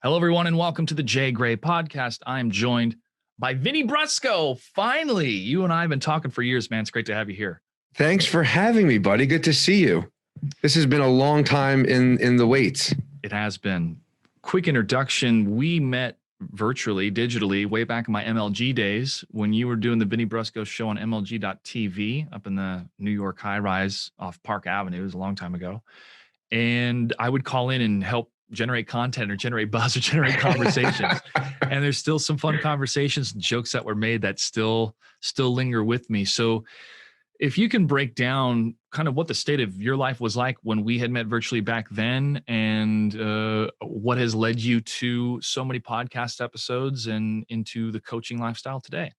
Hello, everyone, and welcome to the J.Gray podcast. I'm joined by Vinny Brusco. Finally, you and I have been talking for years, man. It's great to have you here. Thanks for having me, buddy. Good to see you. This has been a long time in the wait. It has been. Quick introduction. We met virtually, digitally, way back in my MLG days when you were doing the Vinny Brusco show on MLG.TV up in the New York high-rise off Park Avenue. It was a long time ago. And I would call in and help generate content or generate buzz or generate conversations. And there's still some fun conversations and jokes that were made that still linger with me. So if you can break down kind of what the state of your life was like when we had met virtually back then, and what has led you to so many podcast episodes and into the coaching lifestyle today.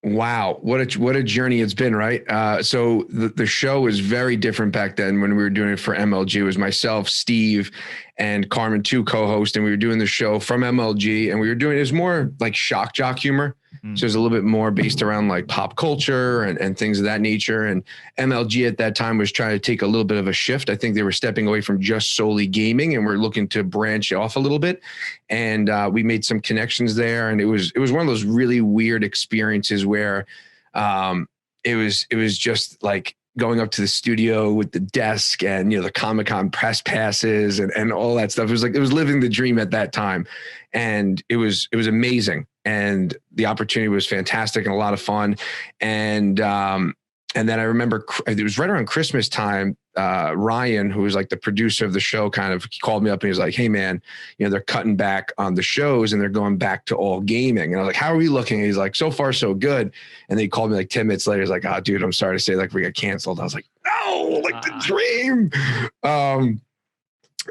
Wow, what a journey it's been, right? So the show was very different back then when we were doing it for MLG. It was myself, Steve, and Carmen, two co-hosts, and we were doing the show from MLG, and it was more like shock jock humor. So it was a little bit more based around like pop culture and things of that nature. And MLG at that time was trying to take a little bit of a shift. I think they were stepping away from just solely gaming and we're looking to branch off a little bit. And we made some connections there. And it was one of those really weird experiences where it was just like going up to the studio with the desk and, the Comic-Con press passes and all that stuff. It was living the dream at that time. And it was amazing. And the opportunity was fantastic and a lot of fun. And then I remember it was right around Christmas time. Ryan, who was like the producer of the show, he called me up and he was like, "Hey man, they're cutting back on the shows and they're going back to all gaming." And I was like, "How are we looking?" And he's like, "So far, so good." And they called me like 10 minutes later. He's like, "Oh, dude, I'm sorry to say, like, we got canceled." I was like, "No, like the dream."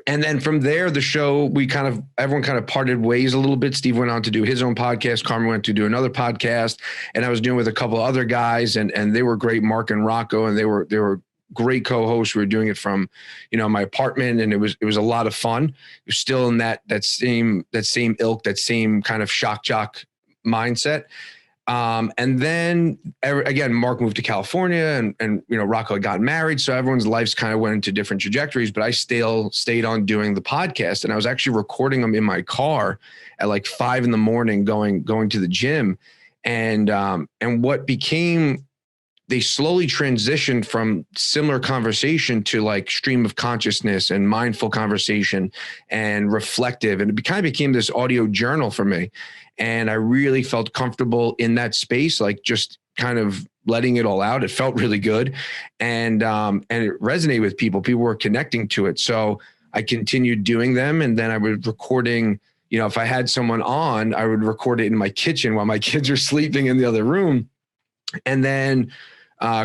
And then from there, the show, everyone kind of parted ways a little bit. Steve went on to do his own podcast. Carmen went to do another podcast, and I was doing with a couple of other guys, and they were great, Mark and Rocco, and they were great co-hosts. We were doing it from, my apartment, and it was a lot of fun. It was still in that same ilk, that same kind of shock jock mindset. And then again, Mark moved to California and Rocco had gotten married. So everyone's lives kind of went into different trajectories, but I still stayed on doing the podcast, and I was actually recording them in my car at like 5 a.m. going to the gym. And what became, they slowly transitioned from similar conversation to like stream of consciousness and mindful conversation and reflective. And it kind of became this audio journal for me. And I really felt comfortable in that space, like just kind of letting it all out. It felt really good. And it resonated with people. People were connecting to it. So I continued doing them. And then I was recording, if I had someone on, I would record it in my kitchen while my kids are sleeping in the other room. And then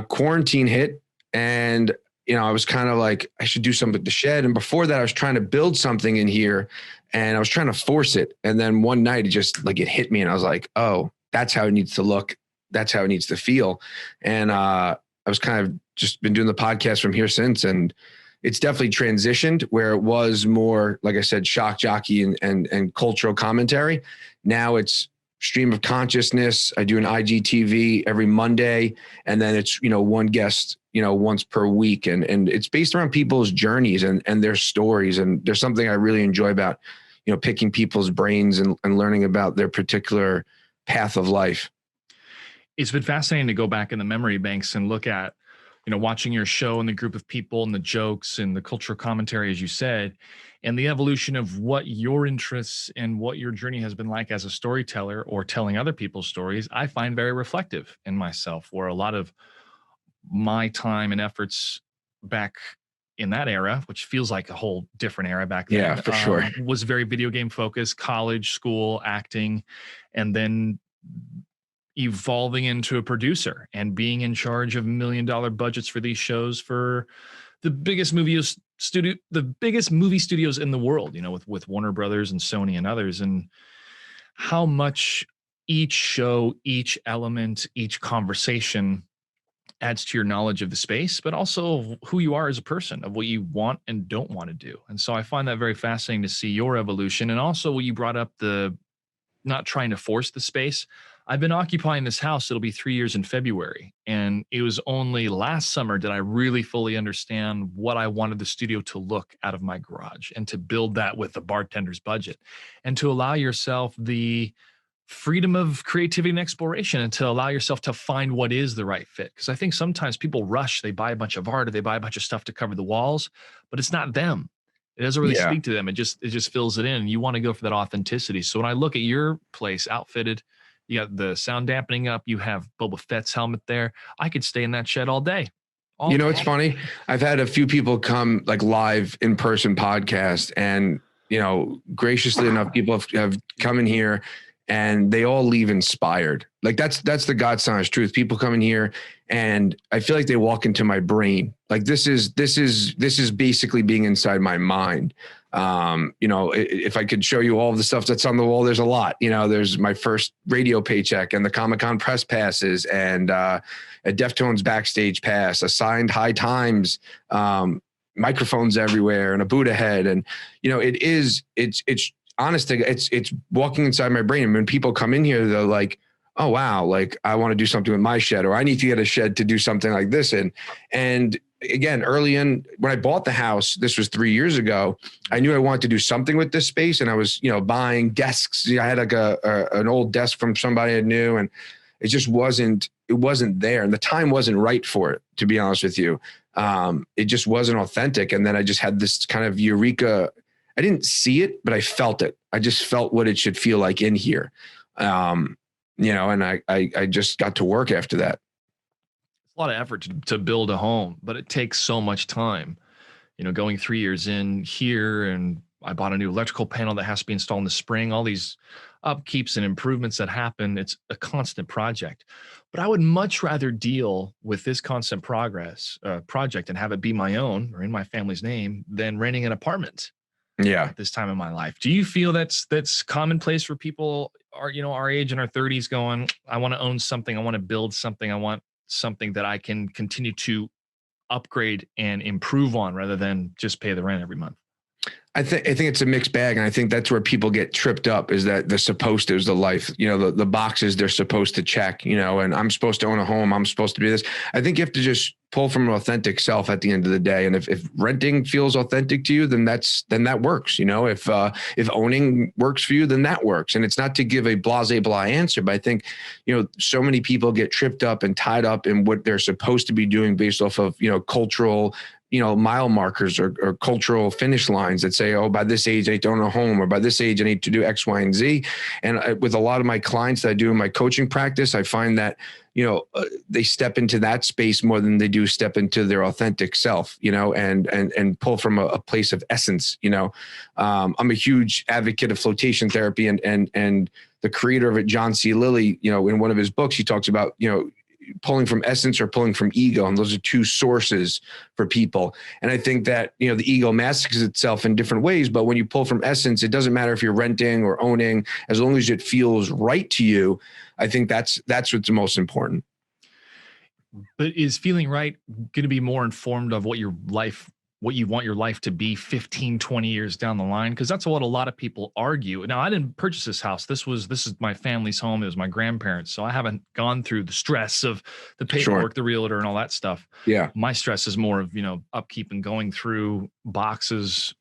quarantine hit, and I was kind of like, I should do something with the shed. And before that, I was trying to build something in here, and I was trying to force it. And then one night, it hit me, and I was like, oh, that's how it needs to look. That's how it needs to feel. And I was kind of just been doing the podcast from here since, and it's definitely transitioned where it was more, like I said, shock jockey and cultural commentary. Now it's stream of consciousness. I do an IGTV every Monday, and then it's, one guest, once per week. And it's based around people's journeys and their stories. And there's something I really enjoy about, picking people's brains and learning about their particular path of life. It's been fascinating to go back in the memory banks and look at, watching your show and the group of people and the jokes and the cultural commentary, as you said, and the evolution of what your interests and what your journey has been like as a storyteller or telling other people's stories. I find very reflective in myself, where a lot of my time and efforts back in that era, which feels like a whole different era back then. Yeah, for sure. Was very video game focused, college, school, acting, and then evolving into a producer and being in charge of $1 million budgets for these shows for the biggest movie studios in the world, with Warner Brothers and Sony and others, and how much each show, each element, each conversation adds to your knowledge of the space, but also who you are as a person, of what you want and don't want to do. And so I find that very fascinating to see your evolution. And also you brought up the not trying to force the space. I've been occupying this house. It'll be 3 years in February. And it was only last summer did I really fully understand what I wanted the studio to look out of my garage and to build that with the bartender's budget and to allow yourself the freedom of creativity and exploration and to allow yourself to find what is the right fit. Because I think sometimes people rush, they buy a bunch of art or they buy a bunch of stuff to cover the walls, but it's not them. It doesn't really Yeah. speak to them. It just fills it in. You want to go for that authenticity. So when I look at your place outfitted, you got the sound dampening up, you have Boba Fett's helmet there. I could stay in that shed all day. All You know, day. it's funny. I've had a few people come like live in person podcast, and graciously enough, people have come in here and they all leave inspired. Like that's the God's honest truth. People come in here and I feel like they walk into my brain. Like this is basically being inside my mind. If I could show you all of the stuff that's on the wall, there's a lot. There's my first radio paycheck and the Comic-Con press passes and a Deftones backstage pass, a signed High Times, microphones everywhere, and a Buddha head. And it's honestly, it's walking inside my brain. And when people come in here, they're like, oh wow, like I want to do something with my shed, or I need to get a shed to do something like this in. And again, early in when I bought the house, this was 3 years ago, I knew I wanted to do something with this space. And I was, buying desks. I had like an old desk from somebody I knew, and it just wasn't there. And the time wasn't right for it, to be honest with you. It just wasn't authentic. And then I just had this kind of eureka. I didn't see it, but I felt it. I just felt what it should feel like in here. And I just got to work after that. It's a lot of effort to build a home, but it takes so much time. Going 3 years in here, and I bought a new electrical panel that has to be installed in the spring, all these upkeeps and improvements that happen. It's a constant project, but I would much rather deal with this constant project and have it be my own or in my family's name than renting an apartment. Yeah. At this time in my life. Do you feel that's commonplace for people our age in our 30s going, I want to own something, I want to build something, I want something that I can continue to upgrade and improve on rather than just pay the rent every month? I think it's a mixed bag. And I think that's where people get tripped up, is that the supposed to is the life, the boxes they're supposed to check, and I'm supposed to own a home. I'm supposed to be this. I think you have to just pull from an authentic self at the end of the day. And if renting feels authentic to you, then that works. If owning works for you, then that works. And it's not to give a blah answer, but I think, so many people get tripped up and tied up in what they're supposed to be doing based off of, cultural, mile markers or cultural finish lines that say, oh, by this age, I don't own a home, or by this age, I need to do X, Y, and Z. And with a lot of my clients that I do in my coaching practice, I find that, they step into that space more than they do step into their authentic self, and pull from a place of essence. I'm a huge advocate of flotation therapy, and the creator of it, John C. Lilly, in one of his books, he talks about, pulling from essence or pulling from ego. And those are two sources for people. And I think that, the ego masks itself in different ways, but when you pull from essence, it doesn't matter if you're renting or owning, as long as it feels right to you. I think that's what's the most important. But is feeling right going to be more informed of what you want your life to be 15, 20 years down the line? Because that's what a lot of people argue. Now, I didn't purchase this house. This is my family's home. It was my grandparents. So I haven't gone through the stress of the paperwork, the realtor, and all that stuff. Yeah. My stress is more of, upkeep and going through boxes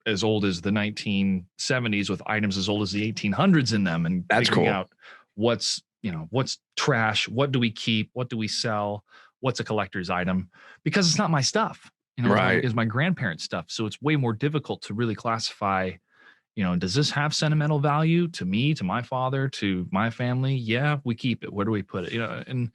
as old as the 1970s with items as old as the 1800s in them, and that's figuring cool. out what's trash, what do we keep, what do we sell, what's a collector's item, because it's not my stuff. Right. Is my grandparents' stuff. So it's way more difficult to really classify, does this have sentimental value to me, to my father, to my family? Yeah, we keep it. Where do we put it? And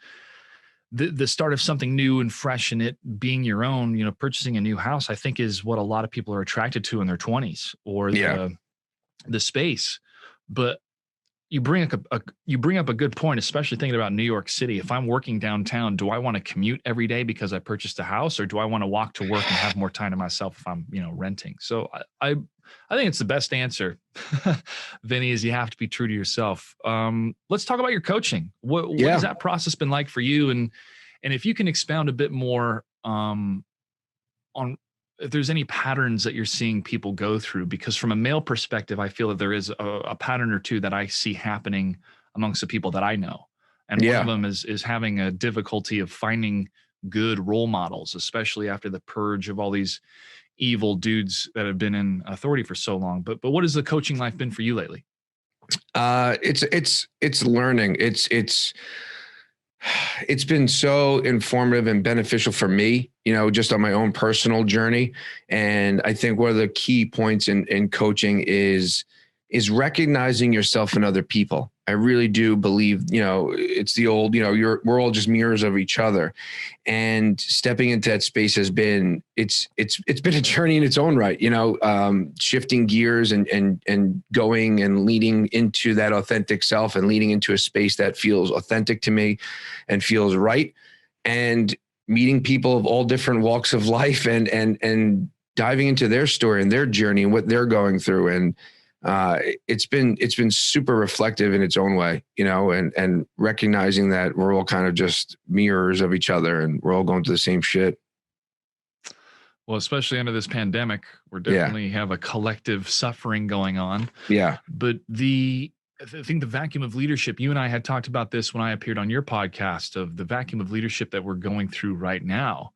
the start of something new and fresh and it being your own, purchasing a new house, I think is what a lot of people are attracted to in their 20s, or the space. But you bring up a good point, especially thinking about New York City. If I'm working downtown, do I want to commute every day because I purchased a house, or do I want to walk to work and have more time to myself if I'm, renting? So I think it's the best answer, Vinny, is you have to be true to yourself. Let's talk about your coaching. What has that process been like for you? And if you can expound a bit more on if there's any patterns that you're seeing people go through, because from a male perspective, I feel that there is a pattern or two that I see happening amongst the people that I know. And one of them is having a difficulty of finding good role models, especially after the purge of all these evil dudes that have been in authority for so long. But what has the coaching life been for you lately? It's learning. It's been so informative and beneficial for me, just on my own personal journey. And I think one of the key points in coaching is recognizing yourself in other people. I really do believe, it's the old, we're all just mirrors of each other, and stepping into that space has been, it's been a journey in its own right, shifting gears and going and leading into that authentic self and leading into a space that feels authentic to me and feels right. And meeting people of all different walks of life and diving into their story and their journey and what they're going through. And it's been super reflective in its own way, and recognizing that we're all kind of just mirrors of each other and we're all going through the same shit. Well, especially under this pandemic, we're definitely have a collective suffering going on. Yeah. But I think the vacuum of leadership, you and I had talked about this when I appeared on your podcast, of the vacuum of leadership that we're going through right now,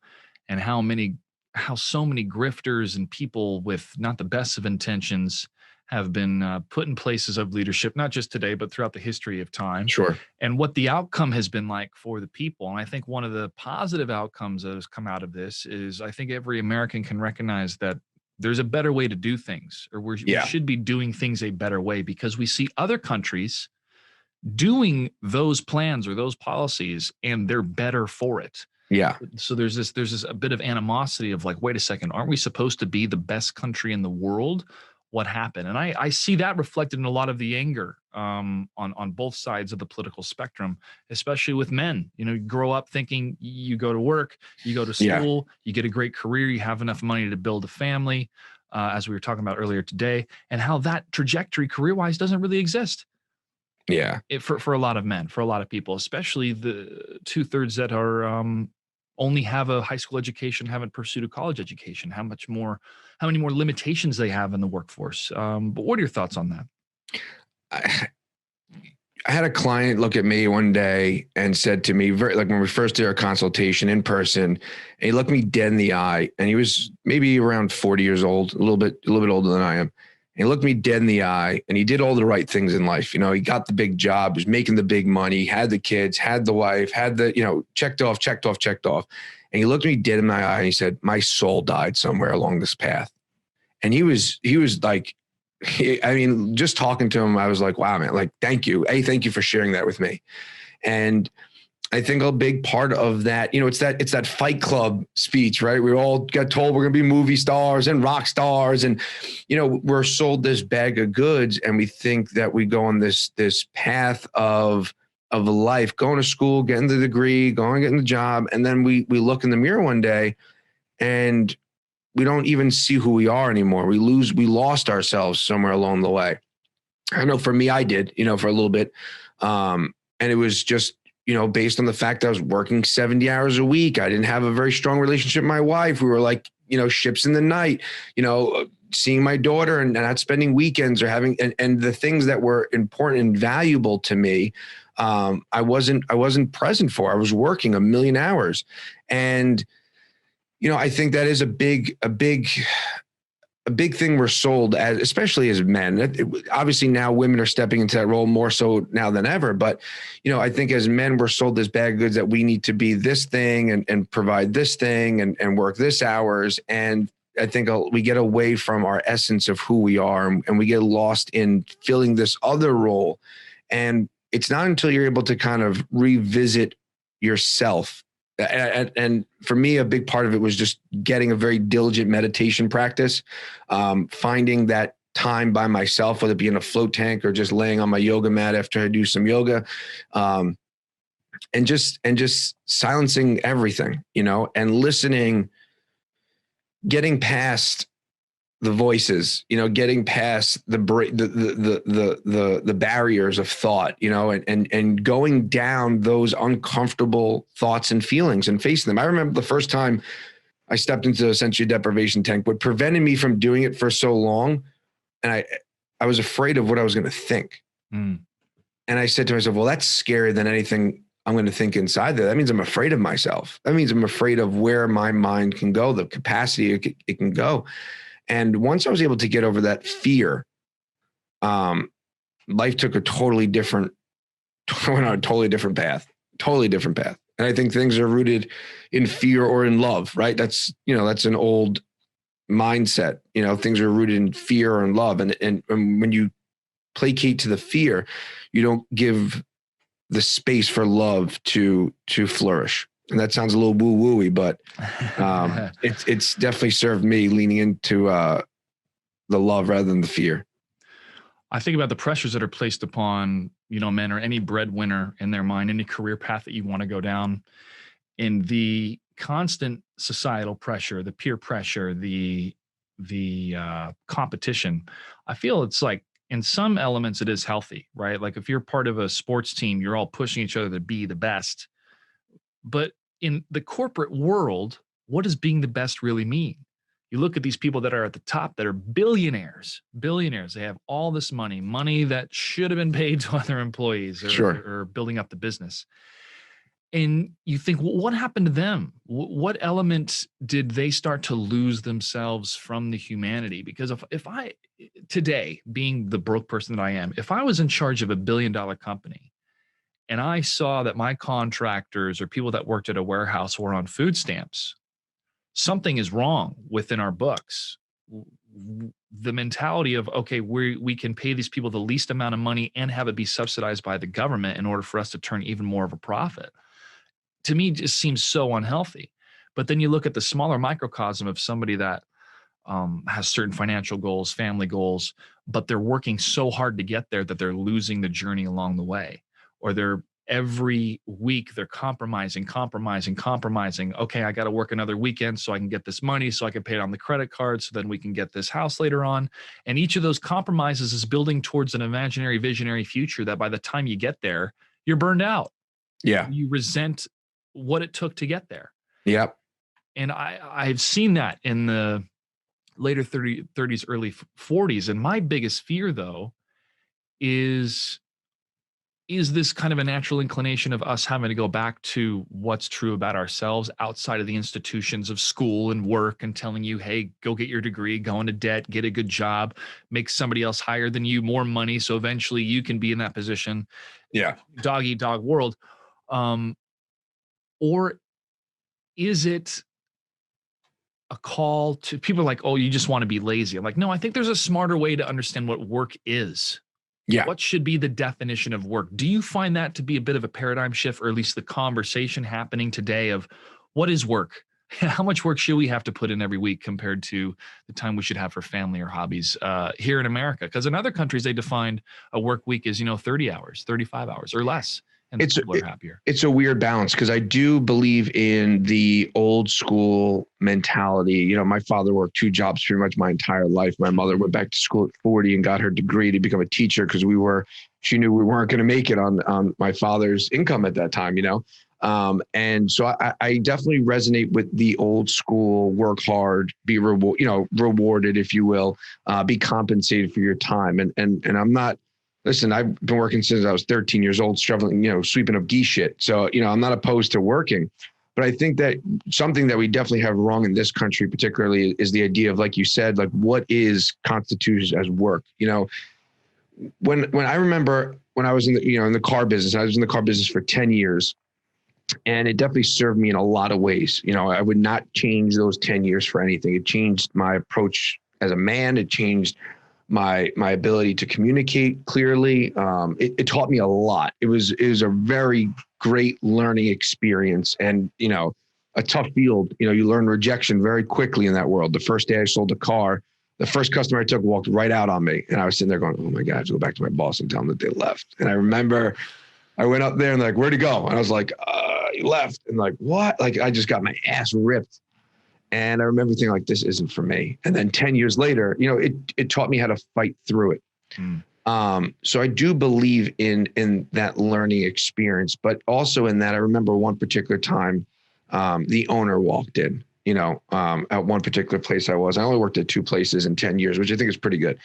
and how so many grifters and people with not the best of intentions have been put in places of leadership, not just today, but throughout the history of time. Sure. And what the outcome has been like for the people. And I think one of the positive outcomes that has come out of this is, I think every American can recognize that there's a better way to do things, or we should be doing things a better way, because we see other countries doing those plans or those policies and they're better for it. Yeah. So there's this a bit of animosity of like, wait a second, aren't we supposed to be the best country in the world? What happened? And I see that reflected in a lot of the anger on both sides of the political spectrum, especially with men. You grow up thinking you go to work, you go to school, you get a great career, you have enough money to build a family, as we were talking about earlier today, and how that trajectory career-wise doesn't really exist. Yeah. For a lot of men, for a lot of people, especially the 2/3 that are only have a high school education, haven't pursued a college education, how many more limitations they have in the workforce. But what are your thoughts on that? I had a client look at me one day and said to me, like when we first did our consultation in person, and he looked me dead in the eye, and he was maybe around 40 years old, a little bit older than I am. And he looked me dead in the eye, and he did all the right things in life. He got the big job, was making the big money, had the kids, had the wife, had the, checked off. And he looked me dead in my eye and he said, my soul died somewhere along this path. And he was like, just talking to him, I was like, wow, man, like, thank you. Thank you for sharing that with me. And I think a big part of that, it's that Fight Club speech, right? We all got told we're going to be movie stars and rock stars, and we're sold this bag of goods, and we think that we go on this path of life, going to school, getting the degree, getting the job, and then we look in the mirror one day, and we don't even see who we are anymore. We lost ourselves somewhere along the way. I know for me, I did, for a little bit, and it was just, based on the fact that I was working 70 hours a week. I didn't have a very strong relationship with my wife. We were like, ships in the night, seeing my daughter and not spending weekends or having, and the things that were important and valuable to me, I wasn't present for. I was working a million hours. And, I think that is a big thing we're sold as, especially as men. Obviously now women are stepping into that role more so now than ever. But, I think as men, we're sold this bag of goods that we need to be this thing and provide this thing and work this hours. And I think we get away from our essence of who we are, and we get lost in filling this other role. And it's not until you're able to kind of revisit yourself. And for me, a big part of it was just getting a very diligent meditation practice, finding that time by myself, whether it be in a float tank or just laying on my yoga mat after I do some yoga, and just silencing everything, and listening, getting past the voices, getting past the barriers of thought, and going down those uncomfortable thoughts and feelings and facing them. I remember the first time I stepped into the sensory deprivation tank, what prevented me from doing it for so long. And I was afraid of what I was going to think. And I said to myself, well, that's scarier than anything I'm going to think inside there. That means I'm afraid of myself. That means I'm afraid of where my mind can go, the capacity it can go. And once I was able to get over that fear, life took a totally different, went on a totally different path. And I think things are rooted in fear or in love, right? That's an old mindset. Things are rooted in fear or in love. And when you placate to the fear, you don't give the space for love to flourish. And that sounds a little woo-wooey, but it's definitely served me leaning into the love rather than the fear. I think about the pressures that are placed upon, men or any breadwinner in their mind, any career path that you want to go down, in the constant societal pressure, the peer pressure, the competition. I feel it's like in some elements it is healthy, right? Like if you're part of a sports team, you're all pushing each other to be the best. But in the corporate world, what does being the best really mean? You look at these people that are at the top that are billionaires. They have all this money that should have been paid to other employees or building up the business. And you think, well, what happened to them? What element did they start to lose themselves from the humanity? Because if I, today, being the broke person that I am, if I was in charge of $1 billion company and I saw that my contractors or people that worked at a warehouse were on food stamps, something is wrong within our books. The mentality of, okay, we can pay these people the least amount of money and have it be subsidized by the government in order for us to turn even more of a profit, to me just seems so unhealthy. But then you look at the smaller microcosm of somebody that has certain financial goals, family goals, but they're working so hard to get there that they're losing the journey along the way, or they're every week they're compromising. Okay, I got to work another weekend so I can get this money so I can pay it on the credit card so then we can get this house later on. And each of those compromises is building towards an imaginary, visionary future that by the time you get there, you're burned out. Yeah. You resent what it took to get there. Yep. And I've seen that in the later 30s, early 40s. And my biggest fear, though, is this kind of a natural inclination of us having to go back to what's true about ourselves outside of the institutions of school and work and telling you, hey, go get your degree, go into debt, get a good job, make somebody else higher than you more money so eventually you can be in that position. Yeah. Dog eat dog world. Or is it a call to people like, oh, you just want to be lazy? I'm like, no, I think there's a smarter way to understand what work is. Yeah. What should be the definition of work? Do you find that to be a bit of a paradigm shift, or at least the conversation happening today of what is work? How much work should we have to put in every week compared to the time we should have for family or hobbies here in America? Because in other countries, they defined a work week as, 30 hours, 35 hours or less. And people are happier. It's a weird balance because I do believe in the old school mentality. My father worked 2 jobs pretty much my entire life. My mother went back to school at 40 and got her degree to become a teacher because she knew we weren't going to make it on my father's income at that time, and so I definitely resonate with the old school, work hard, be rewarded, if you will, be compensated for your time. And I'm not. Listen, I've been working since I was 13 years old, shoveling, sweeping up geese shit. So, I'm not opposed to working, but I think that something that we definitely have wrong in this country, particularly, is the idea of, like you said, like what is constituted as work? When I remember when I was in the car business, I was in the car business for 10 years, and it definitely served me in a lot of ways. I would not change those 10 years for anything. It changed my approach as a man. It changed my ability to communicate clearly. It taught me a lot. It was a very great learning experience, and a tough field. You learn rejection very quickly in that world. The first day I sold a car, the first customer I took walked right out on me, and I was sitting there going, "Oh my God!" I have to go back to my boss and tell them that they left. And I remember I went up there and like, "Where'd he go?" And I was like, "He left." And like, "What?" Like I just got my ass ripped. And I remember thinking like, this isn't for me. And then 10 years later, it taught me how to fight through it. So I do believe in that learning experience, but also in that, I remember one particular time, the owner walked in, at one particular place I only worked at 2 places in 10 years, which I think is pretty good.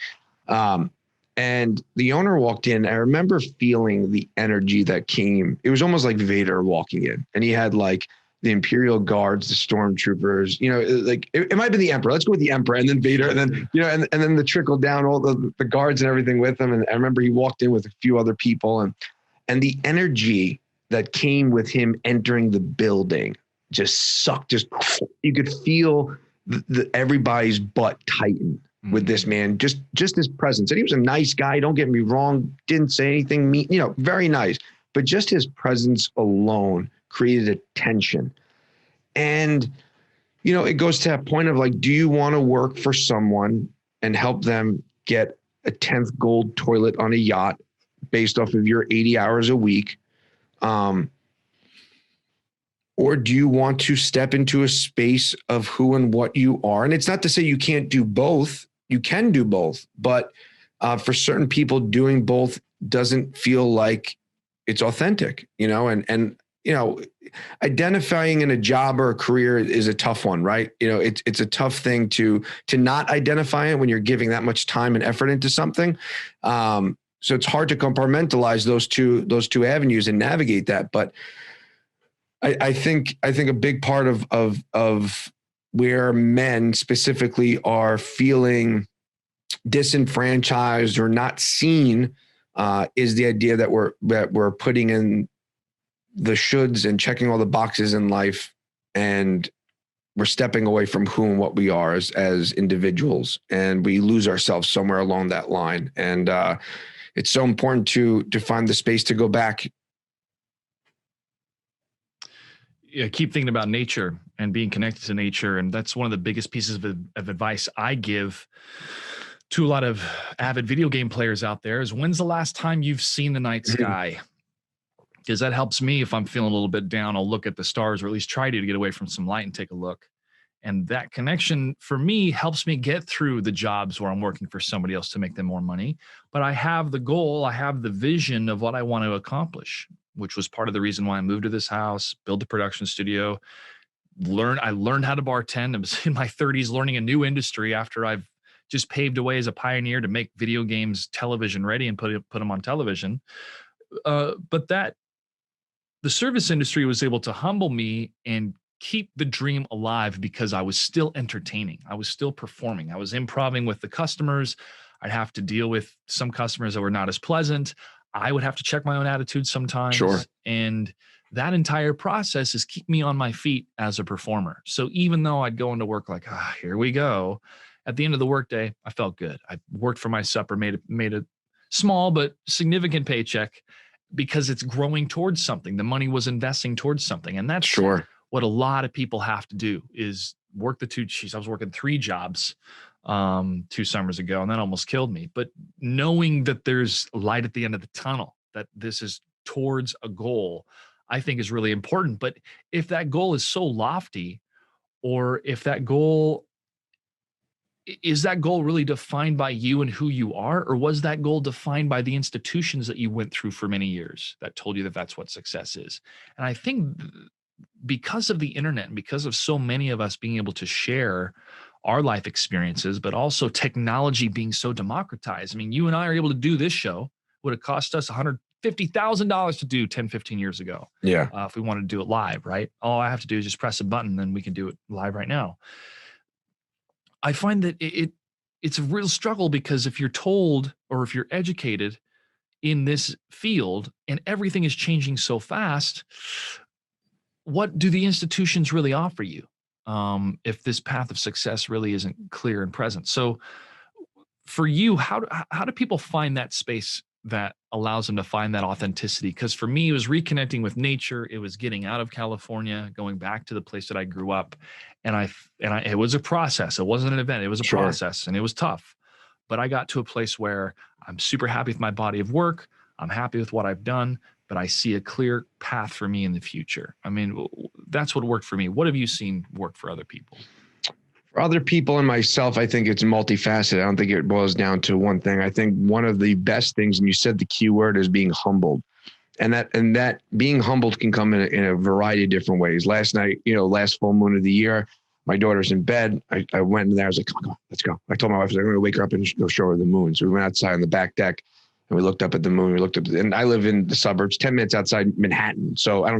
And the owner walked in. I remember feeling the energy that came. It was almost like Vader walking in, and he had like the Imperial Guards, the stormtroopers, like it might have been the Emperor. Let's go with the Emperor, and then Vader, and then, and then the trickle down, all the guards and everything with him. And I remember he walked in with a few other people, and the energy that came with him entering the building just sucked. You could feel everybody's butt tighten with this man, just his presence. And he was a nice guy. Don't get me wrong. Didn't say anything mean, very nice, but just his presence alone created a tension. And, it goes to that point of like, do you want to work for someone and help them get a 10th gold toilet on a yacht based off of your 80 hours a week? Or do you want to step into a space of who and what you are? And it's not to say you can't do both. You can do both. But for certain people, doing both doesn't feel like it's authentic, and identifying in a job or a career is a tough one, right? It's a tough thing to not identify it when you're giving that much time and effort into something. So it's hard to compartmentalize those two avenues and navigate that. But I think a big part of where men specifically are feeling disenfranchised or not seen is the idea that we're putting in the shoulds and checking all the boxes in life, and we're stepping away from who and what we are as individuals, and we lose ourselves somewhere along that line. And it's so important to find the space to go back. Yeah, keep thinking about nature and being connected to nature. And that's one of the biggest pieces of advice I give to a lot of avid video game players out there is, when's the last time you've seen the night sky? Because that helps me. If I'm feeling a little bit down, I'll look at the stars, or at least try to get away from some light and take a look. And that connection for me helps me get through the jobs where I'm working for somebody else to make them more money. But I have the goal, I have the vision of what I want to accomplish, which was part of the reason why I moved to this house, build a production studio, I learned how to bartend. I was in my 30s learning a new industry after I've just paved a way as a pioneer to make video games television ready and put them on television. But the service industry was able to humble me and keep the dream alive because I was still entertaining. I was still performing. I was improvising with the customers. I'd have to deal with some customers that were not as pleasant. I would have to check my own attitude sometimes. Sure. And that entire process is keep me on my feet as a performer. So even though I'd go into work like, here we go, at the end of the workday, I felt good. I worked for my supper, made a small but significant paycheck because it's growing towards something. The money was investing towards something. And that's Sure. What a lot of people have to do is work I was working 3 jobs 2 summers ago, and that almost killed me. But knowing that there's light at the end of the tunnel, that this is towards a goal, I think is really important. But if that goal is so lofty, or if that goal is that goal really defined by you and who you are, or was that goal defined by the institutions that you went through for many years that told you that that's what success is? And I think because of the internet and because of so many of us being able to share our life experiences, but also technology being so democratized. I mean, you and I are able to do this show. Would have cost us $150,000 to do 10, 15 years ago. Yeah. If we wanted to do it live, right? All I have to do is just press a button, then we can do it live right now. I find that it's a real struggle because if you're told, or if you're educated in this field and everything is changing so fast, what do the institutions really offer you? If this path of success really isn't clear and present. So for you, how do people find that space that allows them to find that authenticity? Because for me, it was reconnecting with nature. It was getting out of California, going back to the place that I grew up. And it was a process. It wasn't an event. It was a process, and it was tough. But I got to a place where I'm super happy with my body of work. I'm happy with what I've done, but I see a clear path for me in the future. I mean, that's what worked for me. What have you seen work for other people? For other people and myself, I think it's multifaceted. I don't think it boils down to one thing. I think one of the best things, and you said the key word, is being humbled. And that being humbled can come in a variety of different ways. Last night, last full moon of the year, My daughter's in bed. I went in there. I was like, come on, let's go. I told my wife, I'm going to wake her up and go show her the moon. So we went outside on the back deck and we looked up at the moon. We looked up, and I live in the suburbs, 10 minutes outside Manhattan. So I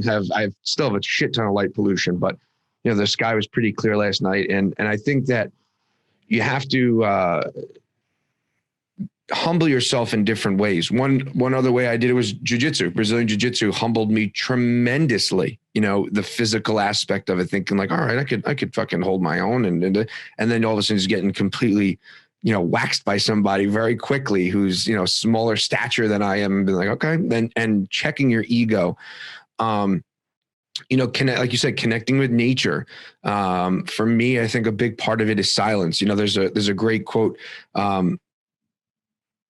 still have a shit ton of light pollution, but the sky was pretty clear last night. And I think that you have to humble yourself in different ways. One other way I did it was jiu-jitsu. Brazilian jiu-jitsu humbled me tremendously. The physical aspect of it, thinking like, all right, I could fucking hold my own. And then all of a sudden just getting completely, waxed by somebody very quickly who's, smaller stature than I am, and being like, okay. And checking your ego. Connect, like you said, connecting with nature. For me, I think a big part of it is silence. There's a great quote. What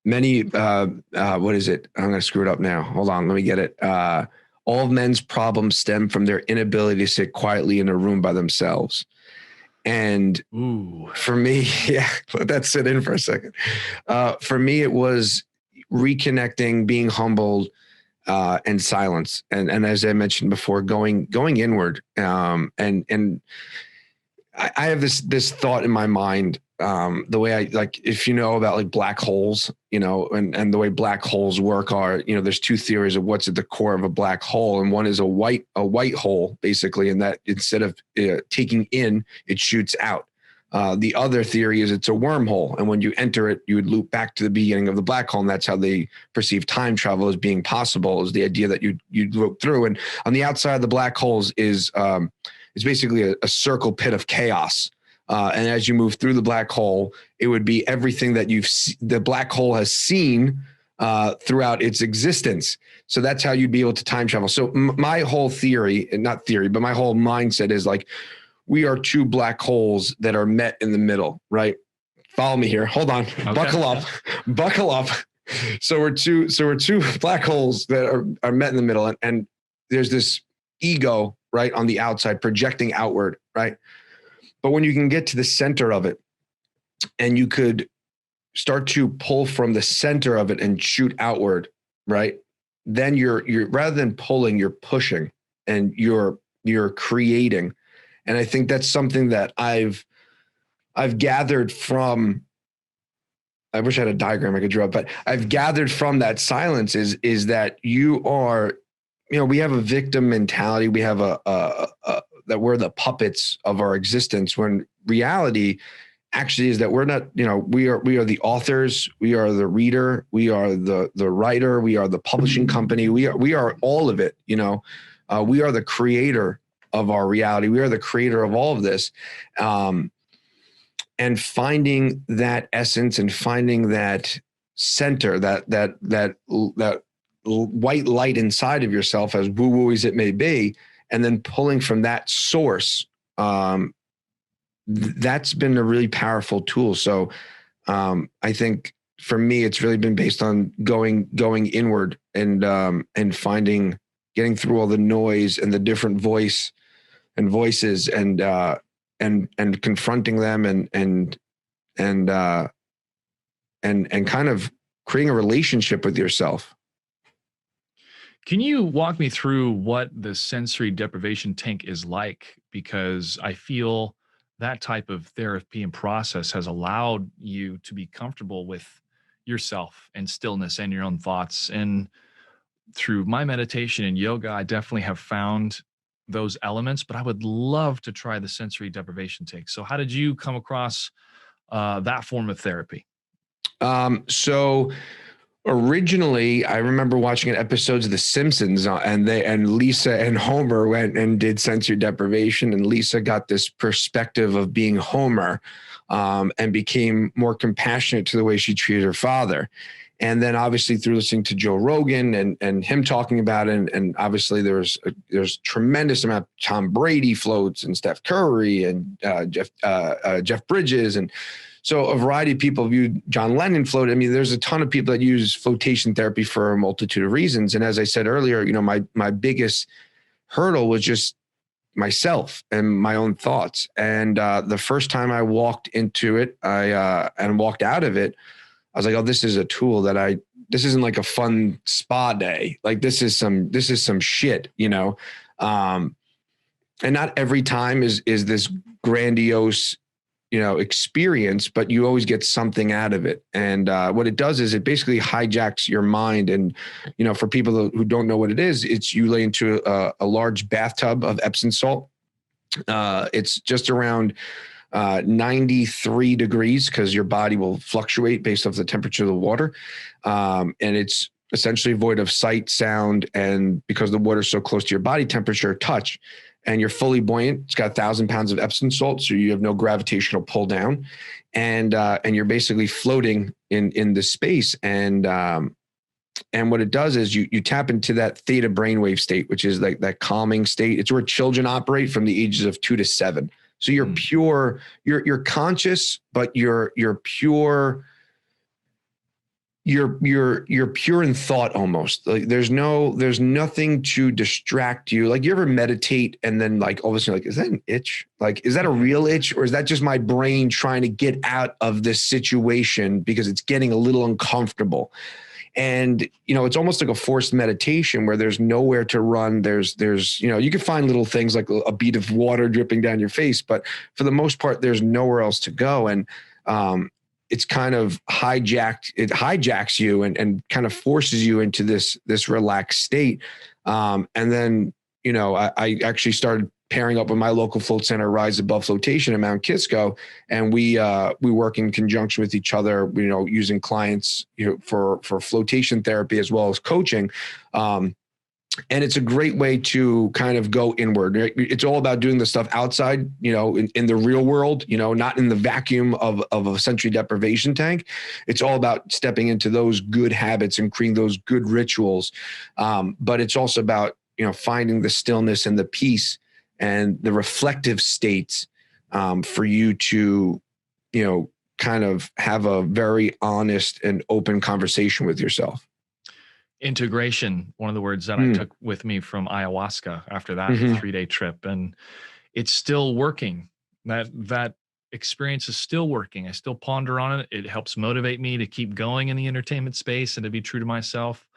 is it? I'm going to screw it up now. Hold on. Let me get it. All of men's problems stem from their inability to sit quietly in a room by themselves. And for me, yeah, let that sit in for a second. For me, it was reconnecting, being humbled, and silence. And as I mentioned before, going inward. And I have this thought in my mind, the way I like, if about like black holes, and the way black holes work are, there's two theories of what's at the core of a black hole. And one is a white hole, basically, and that instead of taking in, it shoots out. The other theory is it's a wormhole. And when you enter it, you would loop back to the beginning of the black hole. And that's how they perceive time travel as being possible, is the idea that you loop through. And on the outside of the black holes is basically a circle pit of chaos. And as you move through the black hole, it would be everything that the black hole has seen throughout its existence. So that's how you'd be able to time travel. So my whole theory, and not theory, but my whole mindset is like, we are two black holes that are met in the middle, right? Follow me here. Hold on. Okay. Buckle up. So we're two black holes that are met in the middle, and there's this ego, right, on the outside projecting outward, right? But when you can get to the center of it and you could start to pull from the center of it and shoot outward, right? Then you're rather than pulling, you're pushing and you're creating. And I think that's something that I've gathered from, I wish I had a diagram I could draw, but I've gathered from that silence is that you are, we have a victim mentality. We have that we're the puppets of our existence, when reality actually is that we're not, we are the authors, we are the reader, we are the writer, we are the publishing company, we are all of it. We are the creator of our reality. We are the creator of all of this. And finding that essence and finding that center, that white light inside of yourself, as woo-woo as it may be, and then pulling from that source, that's been a really powerful tool. So I think for me, it's really been based on going inward and getting through all the noise and the different voices and confronting them and kind of creating a relationship with yourself. Can you walk me through what the sensory deprivation tank is like? Because I feel that type of therapy and process has allowed you to be comfortable with yourself and stillness and your own thoughts. And through my meditation and yoga, I definitely have found those elements, but I would love to try the sensory deprivation tank. So how did you come across that form of therapy? So originally, I remember watching episodes of The Simpsons, and Lisa and Homer went and did sensory deprivation, and Lisa got this perspective of being Homer, and became more compassionate to the way she treated her father. And then obviously through listening to Joe Rogan and him talking about it, and obviously there's tremendous amount of Tom Brady floats and Steph Curry and Jeff Bridges, and so a variety of people viewed John Lennon float. I mean, there's a ton of people that use flotation therapy for a multitude of reasons. And as I said earlier, my biggest hurdle was just myself and my own thoughts. And the first time I walked into it, and walked out of it, I was like, oh, this is a tool that this isn't like a fun spa day. Like this is some shit, and not every time is this grandiose, experience, but you always get something out of it. And what it does is it basically hijacks your mind. And, for people who don't know what it is, it's you lay into a large bathtub of Epsom salt. It's just around 93 degrees because your body will fluctuate based off the temperature of the water. And it's essentially void of sight, sound, and because the water is so close to your body temperature, touch. And you're fully buoyant. It's got 1,000 pounds of Epsom salt, so you have no gravitational pull down, and you're basically floating in the space. And what it does is you tap into that theta brainwave state, which is like that calming state. It's where children operate from the ages of 2 to 7. So you're pure, you're conscious, but you're pure. You're pure in thought almost. Like there's nothing to distract you. Like you ever meditate and then like all of a sudden like, is that an itch? Like, is that a real itch? Or is that just my brain trying to get out of this situation because it's getting a little uncomfortable? And, it's almost like a forced meditation where there's nowhere to run. There's, you can find little things like a bead of water dripping down your face, but for the most part, there's nowhere else to go. And, it's kind of hijacks you and kind of forces you into this relaxed state. And then, I actually started pairing up with my local float center, Rise Above Flotation in Mount Kisco. And we work in conjunction with each other, using clients, for flotation therapy as well as coaching. And it's a great way to kind of go inward. It's all about doing the stuff outside, in the real world, not in the vacuum of a sensory deprivation tank. It's all about stepping into those good habits and creating those good rituals. But it's also about, finding the stillness and the peace and the reflective states for you to, kind of have a very honest and open conversation with yourself. Integration, one of the words that I took with me from ayahuasca after that 3-day trip, and it's still working. That experience is still working. I still ponder on it. It helps motivate me to keep going in the entertainment space and to be true to myself.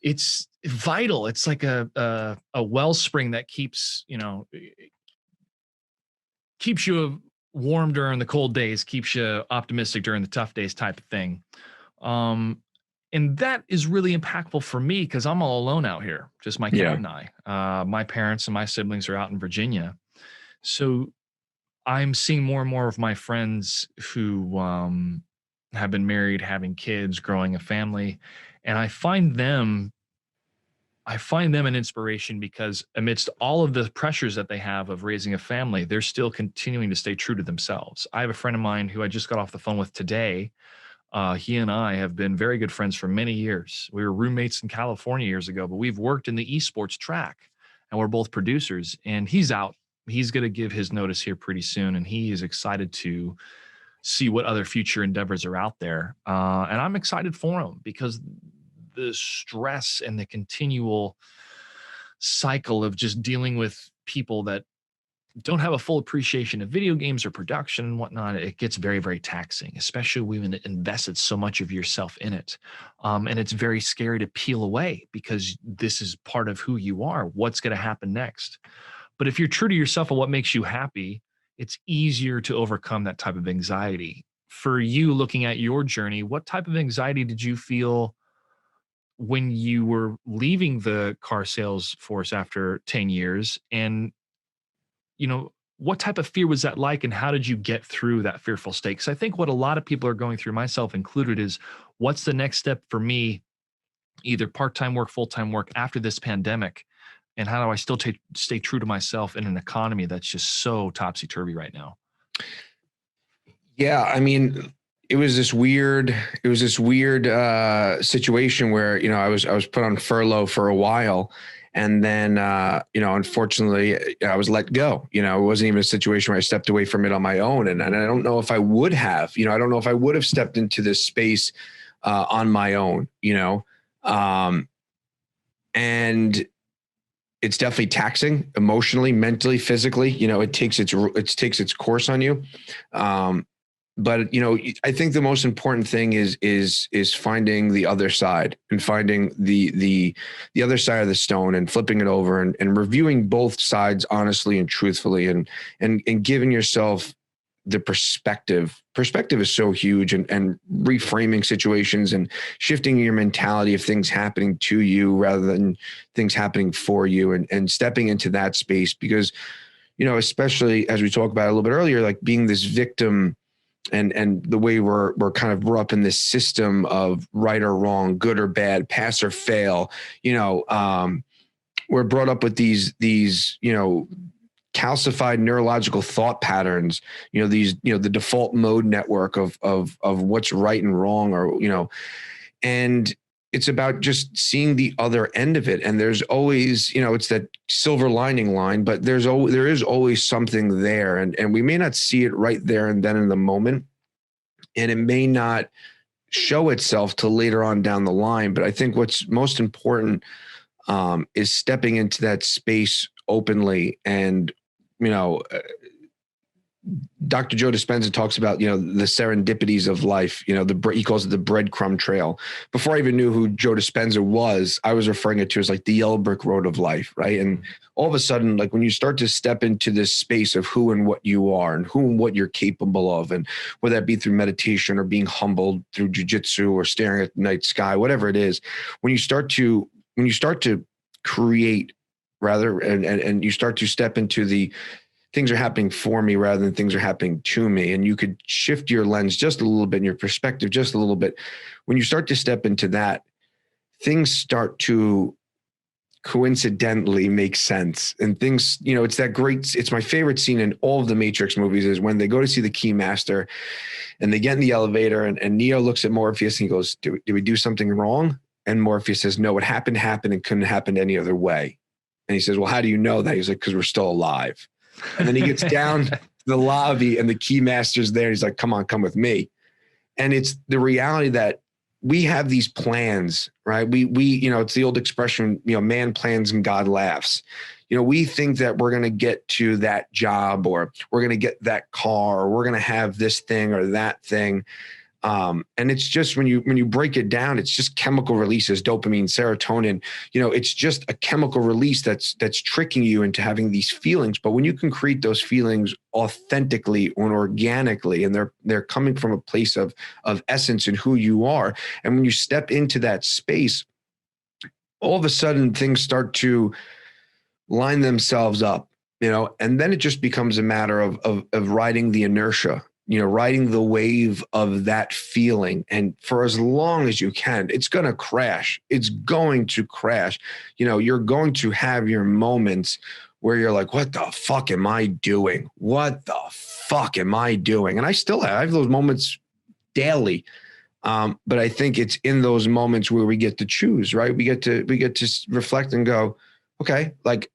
It's vital. It's like a wellspring that keeps you warm during the cold days, keeps you optimistic during the tough days, type of thing. And that is really impactful for me because I'm all alone out here, just my cat and I. My parents and my siblings are out in Virginia. So I'm seeing more and more of my friends who have been married, having kids, growing a family. And I find them an inspiration because amidst all of the pressures that they have of raising a family, they're still continuing to stay true to themselves. I have a friend of mine who I just got off the phone with today. He and I have been very good friends for many years. We were roommates in California years ago, but we've worked in the esports track and we're both producers, and he's out. He's going to give his notice here pretty soon. And he is excited to see what other future endeavors are out there. And I'm excited for him because the stress and the continual cycle of just dealing with people that don't have a full appreciation of video games or production and whatnot, it gets very, very taxing, especially when you've invested so much of yourself in it. And it's very scary to peel away because this is part of who you are. What's going to happen next? But if you're true to yourself and what makes you happy, it's easier to overcome that type of anxiety. For you, looking at your journey, what type of anxiety did you feel when you were leaving the car sales force after 10 years? And what type of fear was that like, and how did you get through that fearful state? Because I think what a lot of people are going through, myself included, is what's the next step for me, either part-time work, full-time work after this pandemic, and how do I still stay true to myself in an economy that's just so topsy-turvy right now? Yeah, I mean, it was this weird situation where, I was put on furlough for a while. And then, unfortunately, I was let go. It wasn't even a situation where I stepped away from it on my own. And I don't know if I would have, I don't know if I would have stepped into this space on my own, and it's definitely taxing emotionally, mentally, physically. It takes its course on you. but I think the most important thing is finding the other side, and finding the other side of the stone, and flipping it over, and reviewing both sides honestly and truthfully, and giving yourself the perspective. Perspective is so huge, and reframing situations and shifting your mentality of things happening to you rather than things happening for you, and stepping into that space, because, especially as we talked about a little bit earlier, like being this victim, and the way we're kind of brought up in this system of right or wrong, good or bad, pass or fail, we're brought up with these calcified neurological thought patterns, the default mode network of what's right and wrong, or, and it's about just seeing the other end of it. And there's always, it's that silver lining line, but there is always something there. And we may not see it right there and then in the moment, and it may not show itself till later on down the line. But I think what's most important is stepping into that space openly. And, Dr. Joe Dispenza talks about, the serendipities of life, he calls it the breadcrumb trail. Before I even knew who Joe Dispenza was, I was referring it to as like the yellow brick road of life. Right. And all of a sudden, like when you start to step into this space of who and what you are, and who and what you're capable of, and whether that be through meditation or being humbled through jujitsu or staring at the night sky, whatever it is, when you start to create rather, and you start to step into the things are happening for me rather than things are happening to me. And you could shift your lens just a little bit, and your perspective just a little bit. When you start to step into that, things start to coincidentally make sense. And things, it's my favorite scene in all of the Matrix movies is when they go to see the Keymaster and they get in the elevator, and Neo looks at Morpheus and he goes, did we do something wrong? And Morpheus says, no, what happened and couldn't happen any other way. And he says, well, how do you know that? He's like, because we're still alive. And then he gets down to the lobby and the Keymaster's there. He's like, come with me. And it's the reality that we have these plans, right? We it's the old expression, man plans and God laughs. We think that we're going to get to that job, or we're going to get that car, or we're going to have this thing or that thing. And it's just when you break it down, it's just chemical releases, dopamine, serotonin. It's just a chemical release that's tricking you into having these feelings. But when you can create those feelings authentically and organically, and they're coming from a place of essence and who you are, and when you step into that space, all of a sudden things start to line themselves up, and then it just becomes a matter of riding the inertia. Riding the wave of that feeling. And for as long as you can, it's going to crash. It's going to crash. You're going to have your moments where you're like, what the fuck am I doing? What the fuck am I doing? And I have those moments daily. But I think it's in those moments where we get to choose, right? We get to reflect and go, okay, like,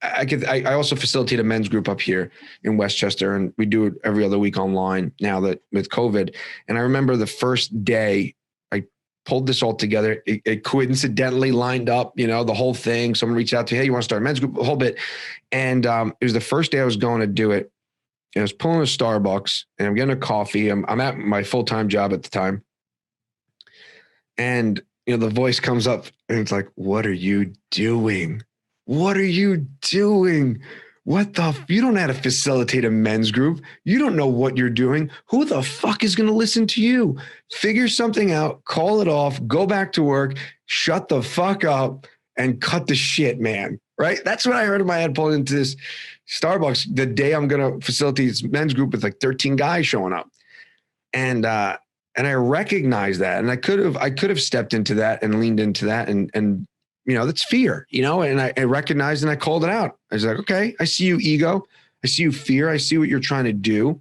I also facilitate a men's group up here in Westchester, and we do it every other week online now that with COVID. And I remember the first day I pulled this all together. It coincidentally lined up, the whole thing. Someone reached out to, hey, you want to start a men's group, a whole bit. And it was the first day I was going to do it. And I was pulling a Starbucks and I'm getting a coffee. I'm at my full-time job at the time. And, the voice comes up and it's like, what are you doing? What are you doing? You don't know how to facilitate a men's group. You don't know what you're doing. Who the fuck is going to listen to you? Figure something out, call it off, go back to work, shut the fuck up and cut the shit, man. Right? That's what I heard in my head pulling into this Starbucks the day I'm going to facilitate this men's group with like 13 guys showing up. And I recognized that. And I could have stepped into that and leaned into that and that's fear, and I recognized and I called it out. I was like, okay, I see you, ego. I see you, fear. I see what you're trying to do.